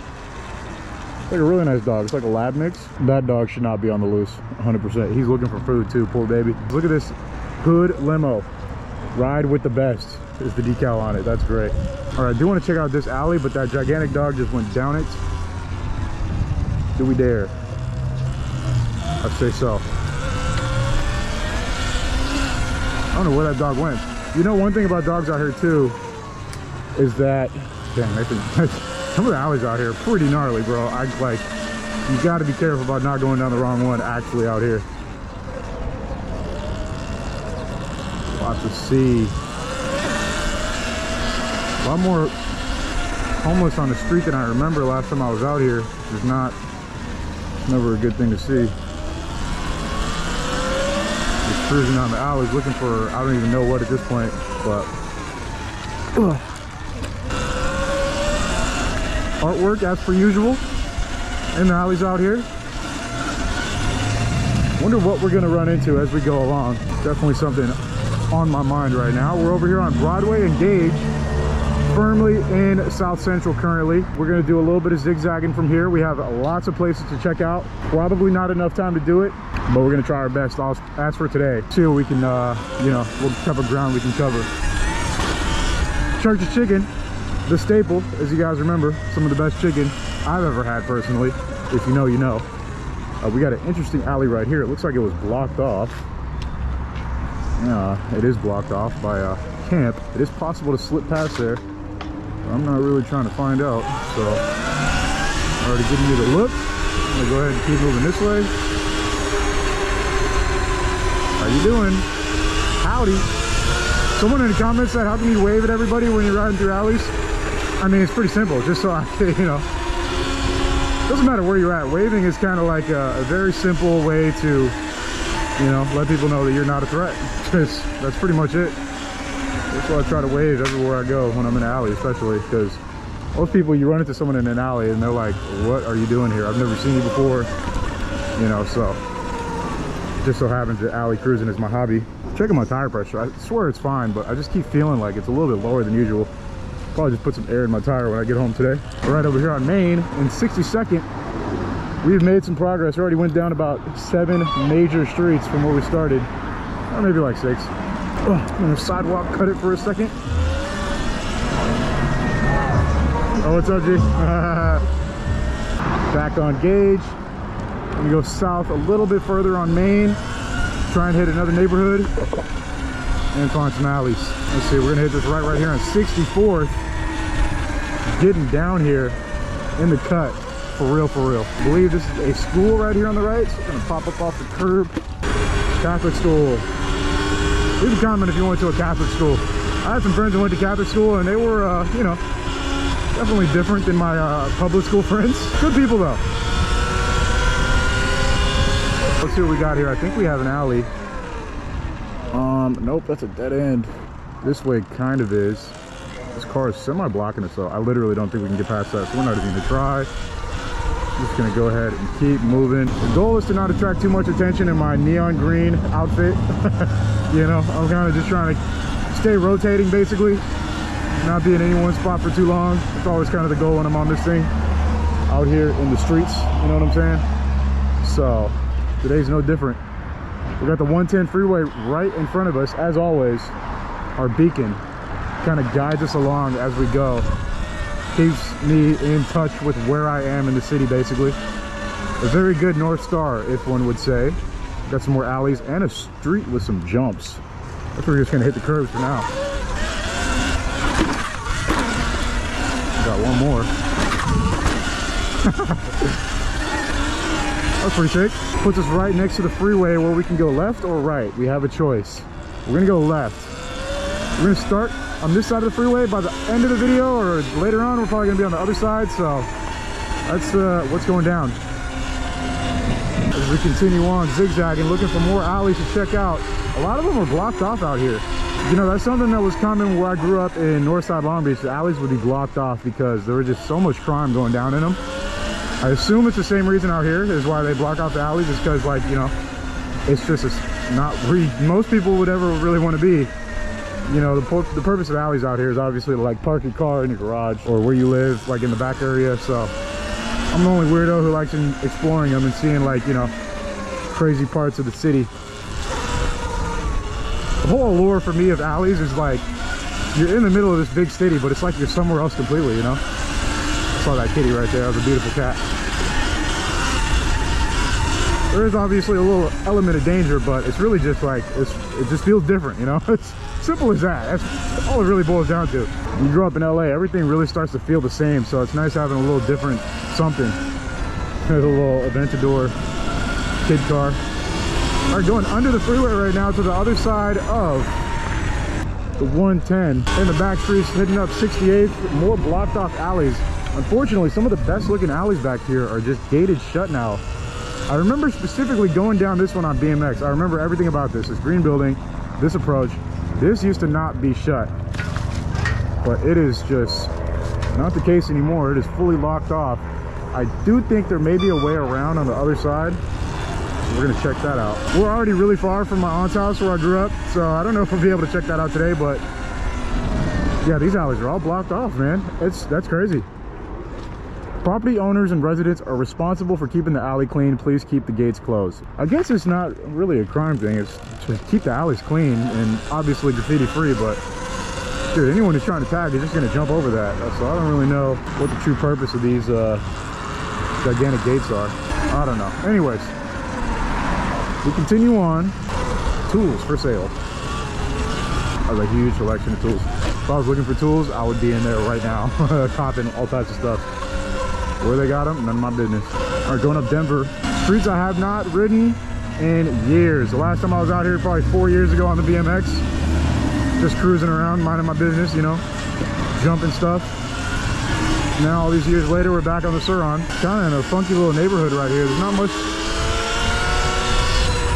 It's like a really nice dog. It's like a lab mix. That dog should not be on the loose, 100%. He's looking for food too, poor baby. Look at this hood limo. Ride with the best is the decal on it. That's great. All right, I do want to check out this alley, but that gigantic dog just went down it. Do we dare? I'd say so. I don't know where that dog went. You know, one thing about dogs out here too is that, dang, I think some of the alleys out here are pretty gnarly, bro. You got to be careful about not going down the wrong one actually out here. Lots to see. A lot more homeless on the street than I remember last time I was out here. It's never a good thing to see. Just cruising down the alleys looking for, I don't even know what at this point, but artwork as per usual in the alleys out here. Wonder what we're gonna run into as we go along. Definitely something on my mind right now. We're over here on Broadway and Gage, firmly in South Central currently. We're gonna do a little bit of zigzagging from here. We have lots of places to check out. Probably not enough time to do it, but we're gonna try our best. As for today, see what we can, you know, what type of ground we can cover. Church's Chicken, the staple, as you guys remember, some of the best chicken I've ever had personally. If you know, you know. We got an interesting alley right here. It looks like it was blocked off. Yeah, it is blocked off by a camp. It is possible to slip past there. I'm not really trying to find out, so already giving you the look. I'm gonna go ahead and keep moving this way. How you doing? Howdy. Someone in the comments said, how can you wave at everybody when you're riding through alleys? I mean, it's pretty simple, just so I can, you know, doesn't matter where you're at. Waving is kind of like a very simple way to, you know, let people know that you're not a threat. Because that's pretty much it. That's why I try to wave everywhere I go when I'm in an alley, especially because most people, you run into someone in an alley and they're like, what are you doing here? I've never seen you before, you know. So just so happens that alley cruising is my hobby. Checking my tire pressure, I swear it's fine, but I just keep feeling like it's a little bit lower than usual. Probably just put some air in my tire when I get home today. Right over here on Main in 62nd, we've made some progress. We already went down about 7 major streets from where we started, or maybe like 6. Oh, I'm gonna sidewalk cut it for a second. Oh, what's up, G? Back on Gage. I'm gonna go south a little bit further on Main, try and hit another neighborhood and find some alleys. Let's see, we're gonna hit this right here on 64th. Getting down here in the cut, for real, for real. I believe this is a school right here on the right, so it's gonna pop up off the curb. Catholic school. Leave a comment if you went to a Catholic school. I had some friends who went to Catholic school and they were, you know, definitely different than my public school friends. Good people though. Let's see what we got here. I think we have an alley. Nope, that's a dead end. This way kind of is. This car is semi-blocking it, so I literally don't think we can get past that, so we're not even gonna try. I'm just gonna go ahead and keep moving. The goal is to not attract too much attention in my neon green outfit. You know, I'm kind of just trying to stay rotating basically, not be in any one spot for too long. It's always kind of the goal when I'm on this thing out here in the streets, you know what I'm saying? So today's no different. We got the 110 freeway right in front of us, as always. Our beacon kind of guides us along as we go, keeps me in touch with where I am in the city basically. A very good North Star, if one would say. Got some more alleys and a street with some jumps. That's where we're just gonna hit the curbs for now. Got one more. That's pretty sick. Puts us right next to the freeway where we can go left or right. We have a choice. We're gonna go left. We're gonna start on this side of the freeway by the end of the video, or later on we're probably gonna be on the other side. So that's what's going down. As we continue on zigzagging, looking for more alleys to check out. A lot of them are blocked off out here. You know, that's something that was common where I grew up in Northside Long Beach. The alleys would be blocked off because there was just so much crime going down in them. I assume it's the same reason out here is why they block off the alleys, is because, like, you know, it's just not where most people would ever really want to be. You know, the purpose of alleys out here is obviously to, like, park your car in your garage or where you live, like in the back area. So I'm the only weirdo who likes exploring them and seeing, like, you know, crazy parts of the city. The whole allure for me of alleys is like, you're in the middle of this big city, but it's like you're somewhere else completely, you know? I saw that kitty right there. That was a beautiful cat. There is obviously a little element of danger, but it's really just like, it just feels different, you know? It's simple as that. That's all it really boils down to. When you grow up in LA, everything really starts to feel the same, so it's nice having a little different something. There's a little Aventador kid car. All right, going under the freeway right now to the other side of the 110. In the back streets, heading up 68th, more blocked off alleys. Unfortunately, some of the best looking alleys back here are just gated shut now. I remember specifically going down this one on BMX. I remember everything about this green building, this approach. This used to not be shut, but it is just not the case anymore. It is fully locked off. I do think there may be a way around on the other side. We're gonna check that out. We're already really far from my aunt's house where I grew up, so I don't know if we'll be able to check that out today, but yeah, these alleys are all blocked off, man. That's crazy. Property owners and residents are responsible for keeping the alley clean. Please keep the gates closed. I guess it's not really a crime thing. It's to keep the alleys clean and obviously graffiti free, but dude, anyone who's trying to tag is just gonna jump over that. So I don't really know what the true purpose of these gigantic gates are. I don't know. Anyways, we continue on. Tools for sale. I have a huge selection of tools. If I was looking for tools, I would be in there right now, copping all types of stuff. Where they got them, none of my business. All right, going up Denver. Streets I have not ridden in years. The last time I was out here, probably 4 years ago on the BMX. just cruising around, minding my business, you know, jumping stuff. Now, all these years later, we're back on the Surron. Kind of in a funky little neighborhood right here. There's not much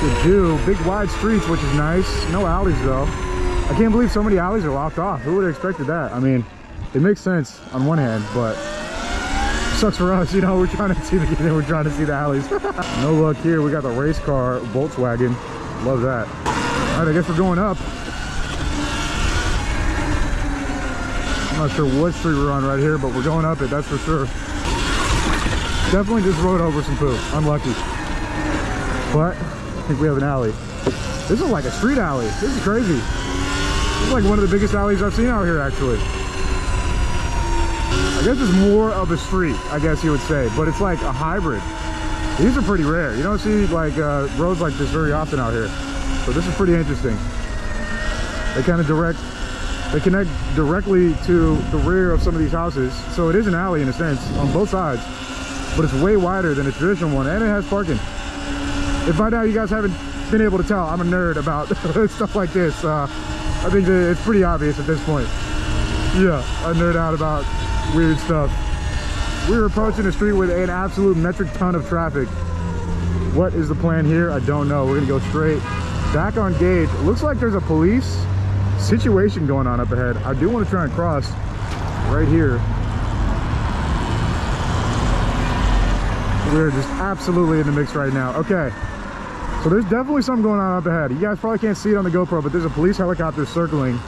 to do. Big wide streets, which is nice. No alleys though. I can't believe so many alleys are locked off. Who would have expected that? I mean, it makes sense on one hand, but sucks for us, you know. We're trying to see the alleys. No luck here. We got the race car Volkswagen. Love that. All right, I guess we're going up. I'm not sure what street we're on right here, but we're going up it, that's for sure. Definitely just rode over some poo. Unlucky. But I think we have an alley. This is like a street alley. This is crazy. This is like one of the biggest alleys I've seen out here, actually. I guess it's more of a street, I guess you would say, but it's like a hybrid. These are pretty rare. You don't see like roads like this very often out here. So this is pretty interesting. They kind of connect directly to the rear of some of these houses. So it is an alley in a sense on both sides, but it's way wider than a traditional one, and it has parking. If by now you guys haven't been able to tell, I'm a nerd about stuff like this. I think that it's pretty obvious at this point. Yeah, I nerd out about weird stuff. We're approaching a street with an absolute metric ton of traffic. What is the plan here? I don't know. We're gonna go straight back on gauge. It looks like there's a police situation going on up ahead. I do want to try and cross right here. We're just absolutely in the mix right now. Okay, so there's definitely something going on up ahead. You guys probably can't see it on the GoPro, but there's a police helicopter circling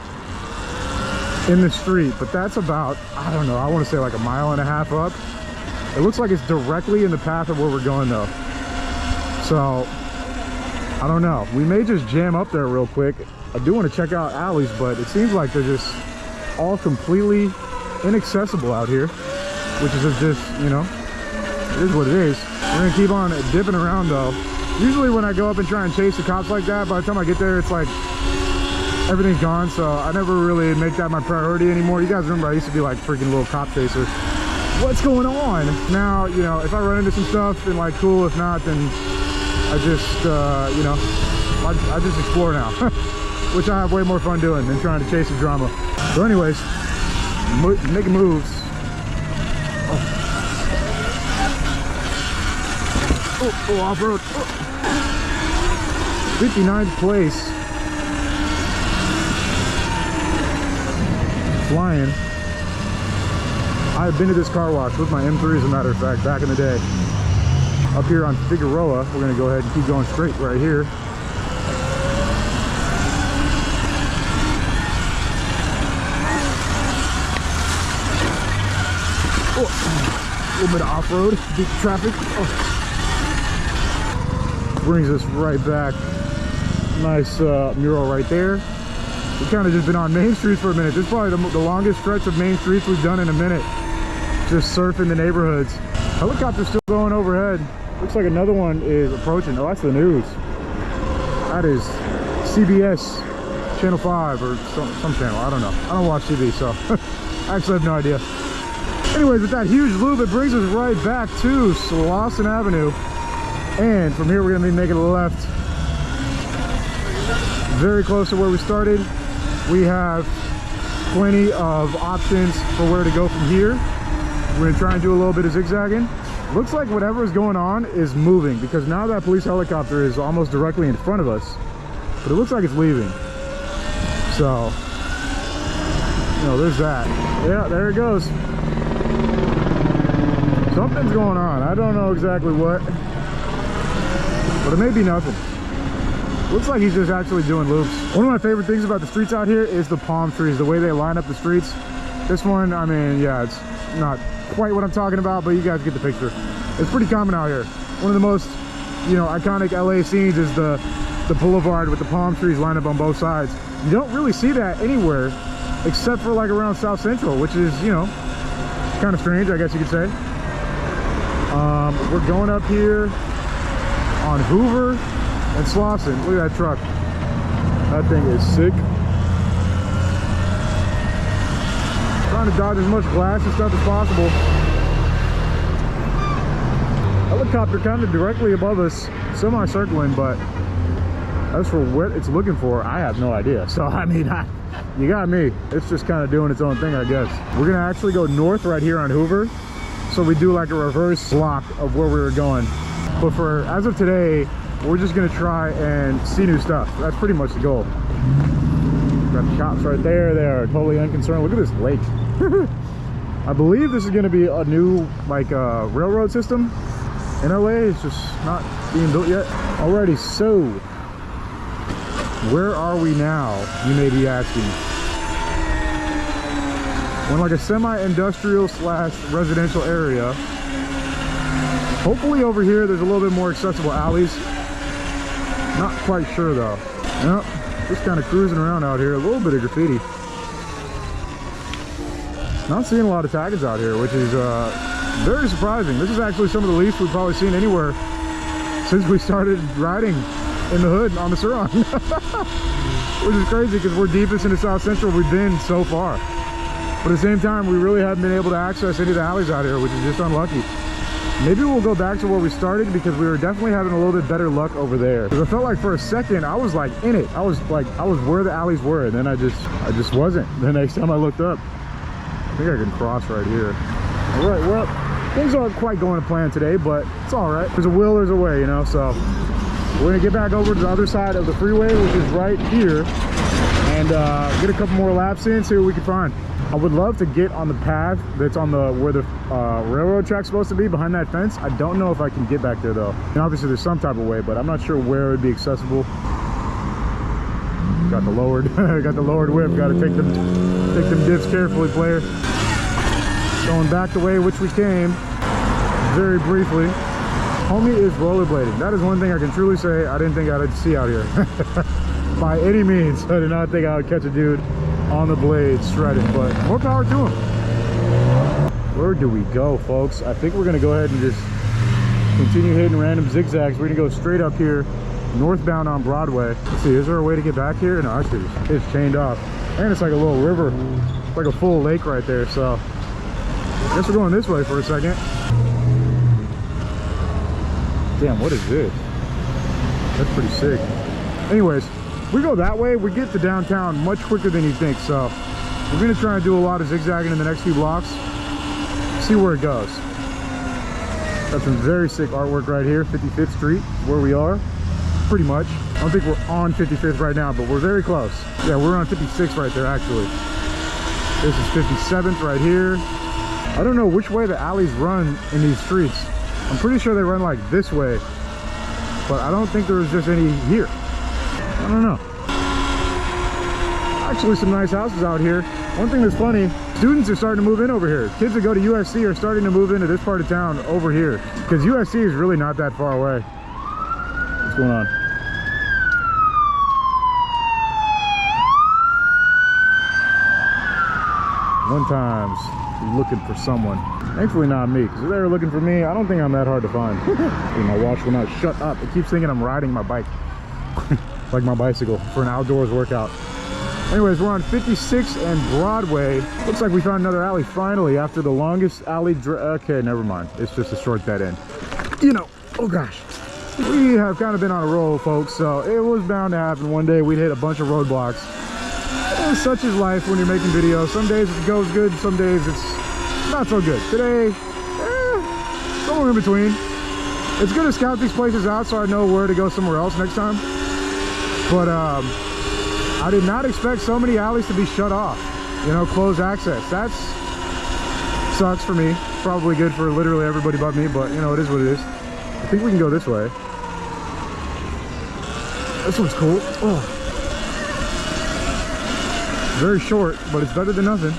in the street. But that's about, I don't know, I want to say like a mile and a half up. It looks like it's directly in the path of where we're going though. So I don't know, we may just jam up there real quick. I do want to check out alleys, but it seems like they're just all completely inaccessible out here, which is just, you know, it is what it is. We're gonna keep on dipping around though. Usually when I go up and try and chase the cops like that, by the time I get there, it's like everything's gone, so I never really make that my priority anymore. You guys remember I used to be like freaking little cop chaser. What's going on? Now, you know, if I run into some stuff, then like cool. If not, then I just, you know, I just explore now. Which I have way more fun doing than trying to chase the drama. So anyways, making moves. Oh, off-road. Oh. 59th place. Flying. I've been to this car wash with my M3 as a matter of fact, back in the day. Up here on Figueroa, we're gonna go ahead and keep going straight right here. Oh, a little bit of off-road, deep traffic. Oh. Brings us right back. Nice mural right there. We've kind of just been on main streets for a minute. This is probably the longest stretch of main streets we've done in a minute. Just surfing the neighborhoods. Helicopter's still going overhead. Looks like another one is approaching. Oh, that's the news. That is CBS Channel 5 or some channel. I don't know. I don't watch TV, so I actually have no idea. Anyways, with that huge loop, it brings us right back to Slauson Avenue. And from here, we're gonna be making a left. Very close to where we started. We have plenty of options for where to go from here. We're gonna try and do a little bit of zigzagging. Looks like whatever is going on is moving, because now that police helicopter is almost directly in front of us, but it looks like it's leaving. So, you know, there's that. Yeah, there it goes. Something's going on. I don't know exactly what, but it may be nothing. Looks like he's just actually doing loops. One of my favorite things about the streets out here is the palm trees, the way they line up the streets. This one, I mean, yeah, it's not quite what I'm talking about, but you guys get the picture. It's pretty common out here. One of the most, you know, iconic LA scenes is the boulevard with the palm trees lined up on both sides. You don't really see that anywhere except for like around South Central, which is, you know, kind of strange, I guess you could say. We're going up here on Hoover and Slauson. Look at that truck. That thing is sick. Trying to dodge as much glass and stuff as possible. Helicopter kind of directly above us, semi-circling, but As for what it's looking for, I have no idea. So I mean, you got me. It's just kind of doing its own thing, I guess. We're gonna actually go north right here on Hoover, so we do like a reverse block of where we were going. But for as of today, we're just gonna try and see new stuff. That's pretty much the goal. Got the cops right there. They are totally unconcerned. Look at this lake. I believe this is gonna be a new like railroad system in LA. It's just not being built yet. Alrighty, so where are we now, you may be asking? We're in like a semi-industrial / residential area. Hopefully over here there's a little bit more accessible alleys. Not quite sure though. Yep, just kind of cruising around out here. A little bit of graffiti. Not seeing a lot of taggings out here, which is very surprising. This is actually some of the least we've probably seen anywhere since we started riding in the hood on the Surron. Which is crazy because we're deepest into South Central we've been so far. But at the same time, we really haven't been able to access any of the alleys out here, which is just unlucky. Maybe we'll go back to where we started because we were definitely having a little bit better luck over there. Because I felt like for a second, I was like in it. I was where the alleys were, and then I just wasn't. The next time I looked up, I think I can cross right here. All right, well, things aren't quite going to plan today, but it's all right. There's a will, there's a way, you know, so we're gonna get back over to the other side of the freeway, which is right here, and get a couple more laps in, see what we can find. I would love to get on the path that's on the where the railroad track's supposed to be, behind that fence. I don't know if I can get back there though. And obviously there's some type of way, but I'm not sure where it would be accessible. Got the lowered whip. Got to take them dips carefully, player. Going back the way which we came, very briefly. Homie is rollerblading. That is one thing I can truly say I didn't think I'd see out here. By any means, I did not think I would catch a dude on the blades shredding, but more power to him. Where do we go, folks? I think we're gonna go ahead and just continue hitting random zigzags. We're gonna go straight up here, northbound on Broadway. Let's see, is there a way to get back here? No, actually it's chained off. And it's like a little river, it's like a full lake right there, so I guess we're going this way for a second. Damn, what is this? That's pretty sick. Anyways, we go that way, we get to downtown much quicker than you think, so we're gonna try and do a lot of zigzagging in the next few blocks, see where it goes. Got some very sick artwork right here. 55th Street, where we are, pretty much. I don't think we're on 55th right now, but we're very close. Yeah, we're on 56th right there, actually. This is 57th right here. I don't know which way the alleys run in these streets. I'm pretty sure they run like this way, but I don't think there's just any here. I don't know. Actually, some nice houses out here. One thing that's funny, students are starting to move in over here. Kids that go to USC are starting to move into this part of town over here, because USC is really not that far away. What's going on? One time's looking for someone. Thankfully not me, because if they were looking for me, I don't think I'm that hard to find. My watch will not shut up. It keeps thinking I'm riding my bike. Like my bicycle for an outdoors workout. Anyways, we're on 56 and Broadway. Looks like we found another alley finally after the longest alley. Okay, never mind. It's just a short dead end. You know, oh gosh. We have kind of been on a roll, folks, so it was bound to happen. One day we'd hit a bunch of roadblocks. And such is life when you're making videos. Some days it goes good, some days it's not so good. Today, somewhere in between. It's good to scout these places out so I know where to go somewhere else next time. But I did not expect so many alleys to be shut off, you know, closed access. That sucks for me. Probably good for literally everybody but me, but you know, it is what it is. I think we can go this way. This one's cool. Oh, very short, but it's better than nothing.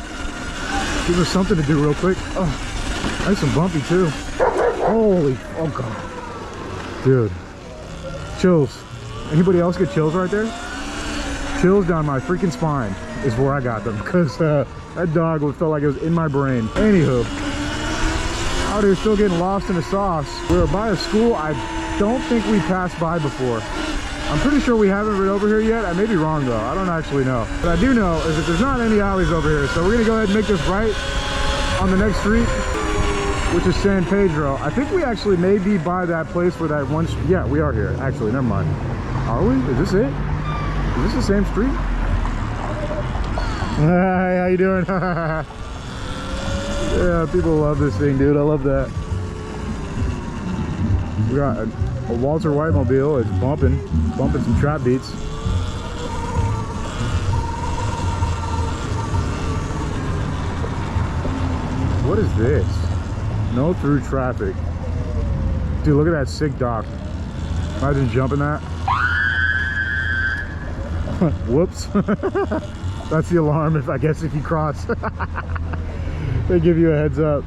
Give us something to do real quick. Oh, nice and bumpy too. Holy, oh god, dude, chills. Anybody else get chills right there? Chills down my freaking spine is where I got them, because that dog felt like it was in my brain. Anywho, out here still getting lost in the sauce. We're by a school I don't think we passed by before. I'm pretty sure we haven't been over here yet. I may be wrong though, I don't actually know. What I do know is that there's not any alleys over here, so we're gonna go ahead and make this right on the next street, which is San Pedro. I think we actually may be by that place where that one, yeah, we are here, actually, never mind. Are we? Is this it? Is this the same street? Hi, how you doing? Yeah, people love this thing, dude. I love that. We got a Walter White mobile. It's bumping some trap beats. What is this? No through traffic. Dude, look at that sick dock. Imagine jumping that. Whoops. That's the alarm, if you cross. They give you a heads up.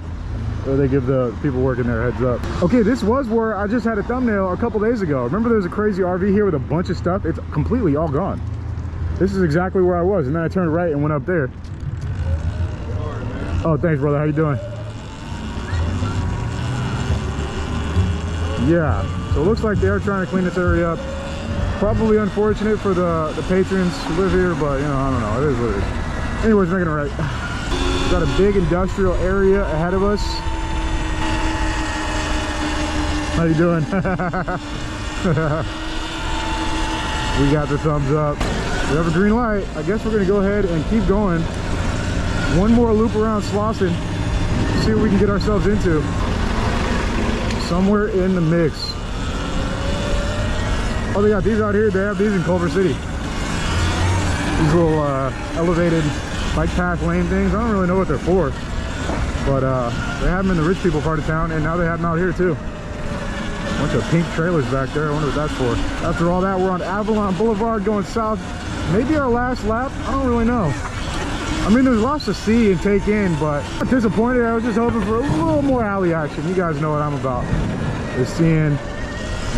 Or they give the people working there a heads up. Okay, this was where I just had a thumbnail a couple days ago. Remember there's a crazy RV here with a bunch of stuff? It's completely all gone. This is exactly where I was. And then I turned right and went up there. Oh, thanks, brother. How you doing? Yeah, so it looks like they are trying to clean this area up. Probably unfortunate for the patrons who live here, but you know, I don't know. It is what it is. Anyways, making it right. We've got a big industrial area ahead of us. How you doing? We got the thumbs up. We have a green light. I guess we're gonna go ahead and keep going. One more loop around Slauson. See what we can get ourselves into. Somewhere in the mix. Oh, they got these out here. They have these in Culver City. These little elevated bike path lane things. I don't really know what they're for, but they have them in the rich people part of town, and now they have them out here too. Bunch of pink trailers back there. I wonder what that's for. After all that, we're on Avalon Boulevard going south. Maybe our last lap. I don't really know. I mean, there's lots to see and take in, but I'm disappointed. I was just hoping for a little more alley action. You guys know what I'm about. Is seeing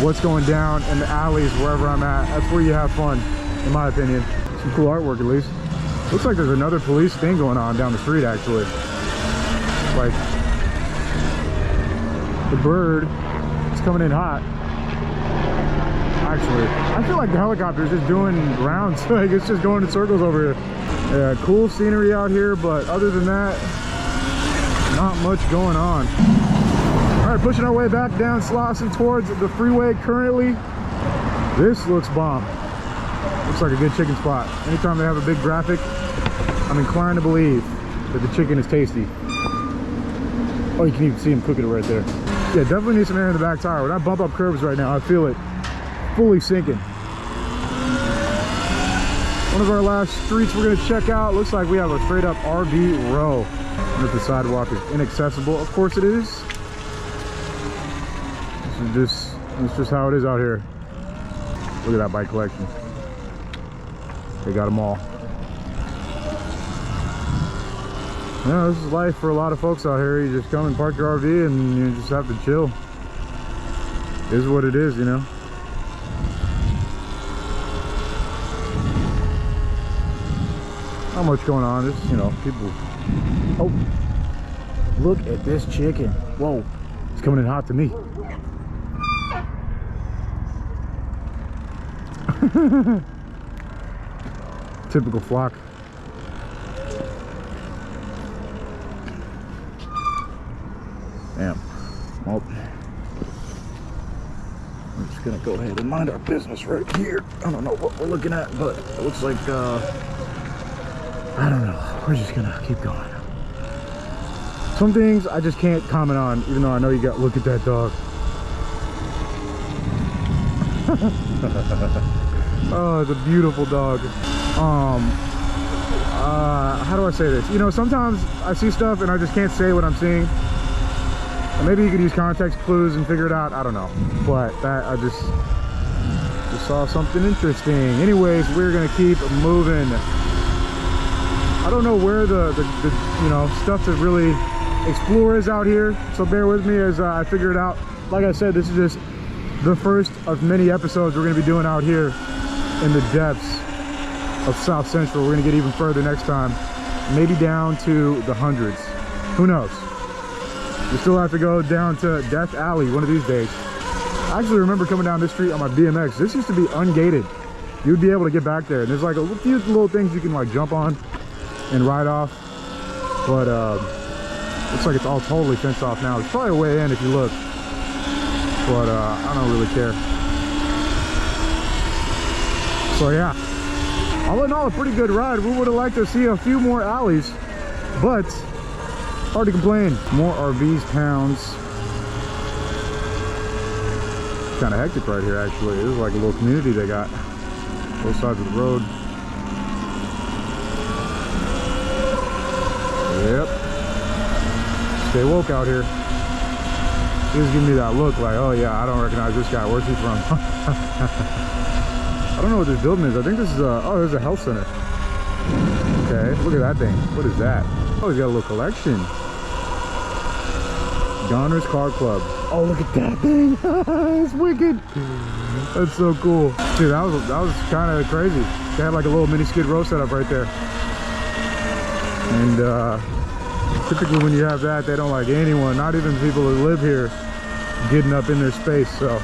what's going down in the alleys wherever I'm at. That's where you have fun, in my opinion. Some cool artwork, at least. Looks like there's another police thing going on down the street, actually. Like, the bird is coming in hot. Actually, I feel like the helicopter is just doing rounds. Like, it's just going in circles over here. Yeah, cool scenery out here, but other than that, not much going on. All right, pushing our way back down Slauson towards the freeway currently. This looks bomb. Looks like a good chicken spot. Anytime they have a big graphic, I'm inclined to believe that the chicken is tasty. Oh, you can even see him cooking it right there. Yeah, definitely need some air in the back tire. When I bump up curbs right now, I feel it fully sinking. One of our last streets we're gonna check out. Looks like we have a straight up RV row. And if the sidewalk is inaccessible, of course it is. It's just how it is out here. Look at that bike collection. They got them all. Yeah, this is life for a lot of folks out here. You just come and park your RV and you just have to chill. It is what it is, you know. Not much going on. Just, you know, people. Oh, look at this chicken. Whoa, it's coming in hot to me. Typical flock. Damn. Well, we're just gonna go ahead and mind our business right here. I don't know what we're looking at, but it looks like I don't know. We're just gonna keep going. Some things I just can't comment on, even though I know you got. Look at that dog. Oh, it's a beautiful dog. How do I say this? You know, sometimes I see stuff and I just can't say what I'm seeing. Or maybe you could use context clues and figure it out. I don't know. But that I just saw something interesting. Anyways, we're gonna keep moving. I don't know where the you know, stuff to really explore is out here, so bear with me as I figure it out. Like I said, this is just the first of many episodes we're going to be doing out here in the depths of South Central. We're going to get even further next time, maybe down to the hundreds. Who knows? We still have to go down to Death Alley one of these days. I actually remember coming down this street on my BMX. This used to be ungated. You'd be able to get back there, and there's like a few little things you can like jump on and ride off, but looks like it's all totally fenced off now. There's probably a way in if you look, but I don't really care. So yeah, all in all, a pretty good ride. We would have liked to see a few more alleys, but hard to complain. More RVs, pounds. Kind of hectic right here, actually. This is like a little community they got. Both sides of the road. Yep. Stay woke out here. He was giving me that look like, oh yeah, I don't recognize this guy. Where's he from? I don't know what this building is. I think this is a, oh, there's a health center. Okay, look at that thing. What is that? Oh, he's got a little collection. Donner's Car Club. Oh, look at that thing. It's wicked. That's so cool. Dude, that was kind of crazy. They had like a little mini Skid Row set up right there. And typically when you have that, they don't like anyone, not even people who live here, getting up in their space. So,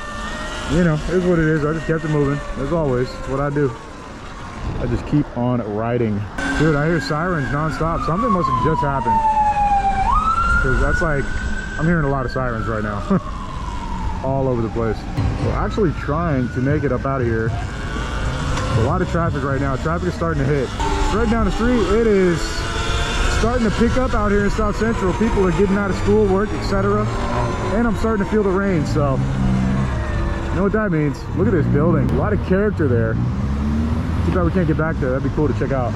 you know, it is what it is. I just kept it moving, as always. It's what I do. I just keep on riding. Dude, I hear sirens non-stop. Something must have just happened. Because that's like, I'm hearing a lot of sirens right now. All over the place. We're actually trying to make it up out of here. A lot of traffic right now. Traffic is starting to hit. Right down the street, it is starting to pick up out here in South Central. People are getting out of school, work, etc. And I'm starting to feel the rain, so you know what that means. Look at this building. A lot of character there. Too bad we can't get back there. That'd be cool to check out.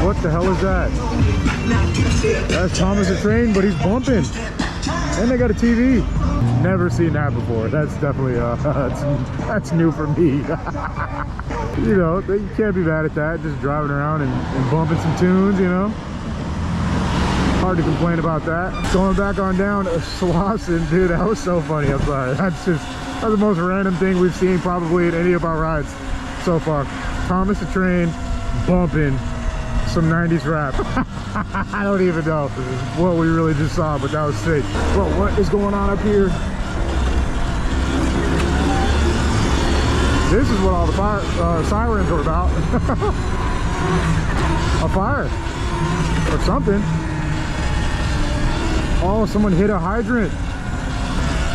What the hell is that? That's Thomas the Train, but he's bumping. And they got a TV. Never seen that before. That's definitely that's new for me. You know, you can't be mad at that. Just driving around and bumping some tunes, you know. Hard to complain about that. Going back on down Slauson, dude, that was so funny. I'm sorry. That's the most random thing we've seen probably in any of our rides so far. Thomas the Train bumping some 90s rap. I don't even know what we really just saw, but that was sick. Well, what is going on up here? This is what all the fire sirens are about. A fire or something. Oh, someone hit a hydrant.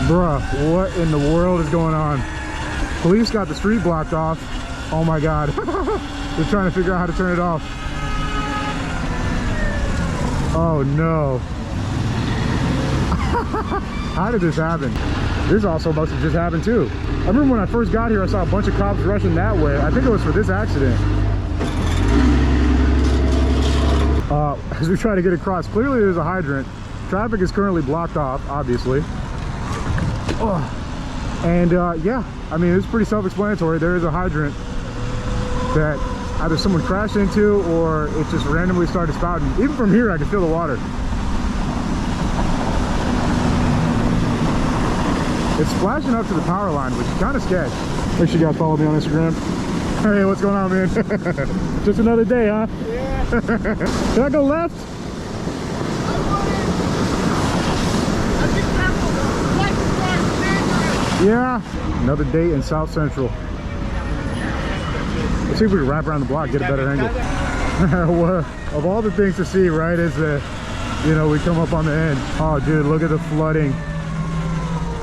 Bruh, what in the world is going on? Police got the street blocked off. Oh my God. They're trying to figure out how to turn it off. Oh no. How did this happen? This also must have just happened too. I remember when I first got here, I saw a bunch of cops rushing that way. I think it was for this accident. As we try to get across, clearly there's a hydrant. Traffic is currently blocked off, obviously. Oh. And yeah, I mean, it's pretty self-explanatory. There is a hydrant that either someone crashed into or it just randomly started spouting. Even from here, I can feel the water. It's splashing up to the power line, which is kind of sketch. Make sure you guys follow me on Instagram. Hey, what's going on, man? Just another day, huh? Yeah. Should I go left? Yeah. Another day in South Central. Let's see if we can wrap around the block, get a better angle. Well, of all the things to see, right, is that, you know, we come up on the end. Oh, dude, look at the flooding.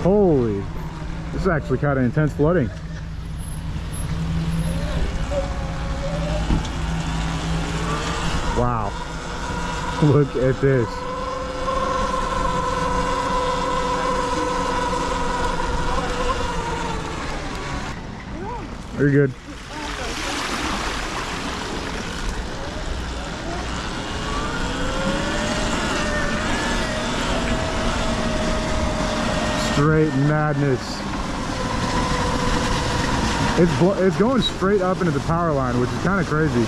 Holy, this is actually kind of intense flooding. Wow, look at this. You're good. Straight madness. It's going straight up into the power line, which is kind of crazy.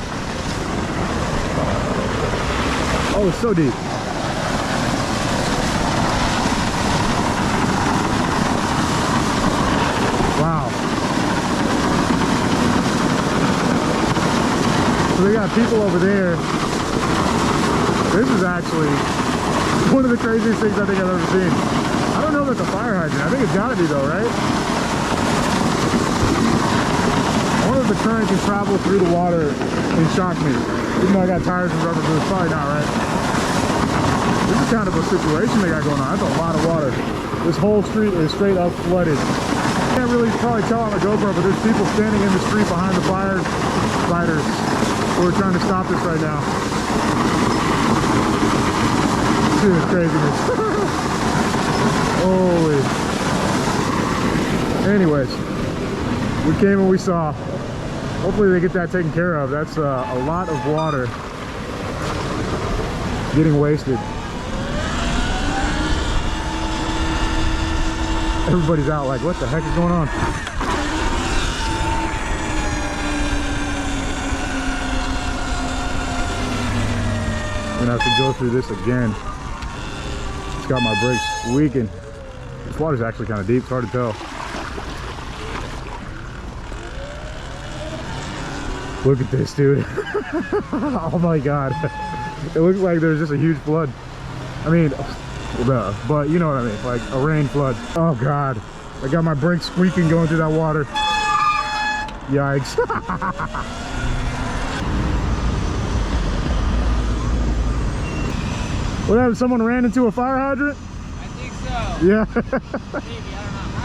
Oh, it's so deep. Wow. So they got people over there. This is actually one of the craziest things I think I've ever seen. I don't know if it's a fire hydrant. I think it's gotta be though, right? I wonder if the current can travel through the water and shock me. Even though I got tires and rubber boots, probably not, right? This is kind of a situation they got going on. That's a lot of water. This whole street is straight up flooded. Can't really probably tell on the GoPro, but there's people standing in the street behind the firefighters who are trying to stop this right now. Dude, it's craziness. Holy. Anyways, we came and we saw. Hopefully they get that taken care of. That's a lot of water getting wasted. Everybody's out like, what the heck is going on? I'm gonna have to go through this again. It's got my brakes squeaking. This water's actually kind of deep, it's hard to tell. Look at this, dude. Oh my god. It looks like there's just a huge flood. I mean, duh, but you know what I mean, like a rain flood. Oh god. I got my brakes squeaking going through that water. Yikes. What happened? Someone ran into a fire hydrant? I think so. Yeah. Maybe, I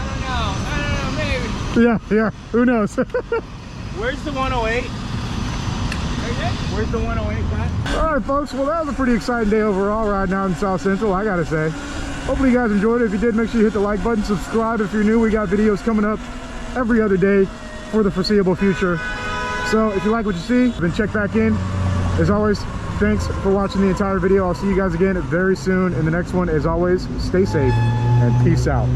don't know, maybe. Yeah, who knows? Where's the 108? Where's the 108 at? All right, folks. Well, that was a pretty exciting day overall riding out in South Central, I gotta say. Hopefully you guys enjoyed it. If you did, make sure you hit the like button, subscribe if you're new. We got videos coming up every other day for the foreseeable future. So if you like what you see, then check back in. As always, thanks for watching the entire video. I'll see you guys again very soon in the next one. As always, stay safe and peace out.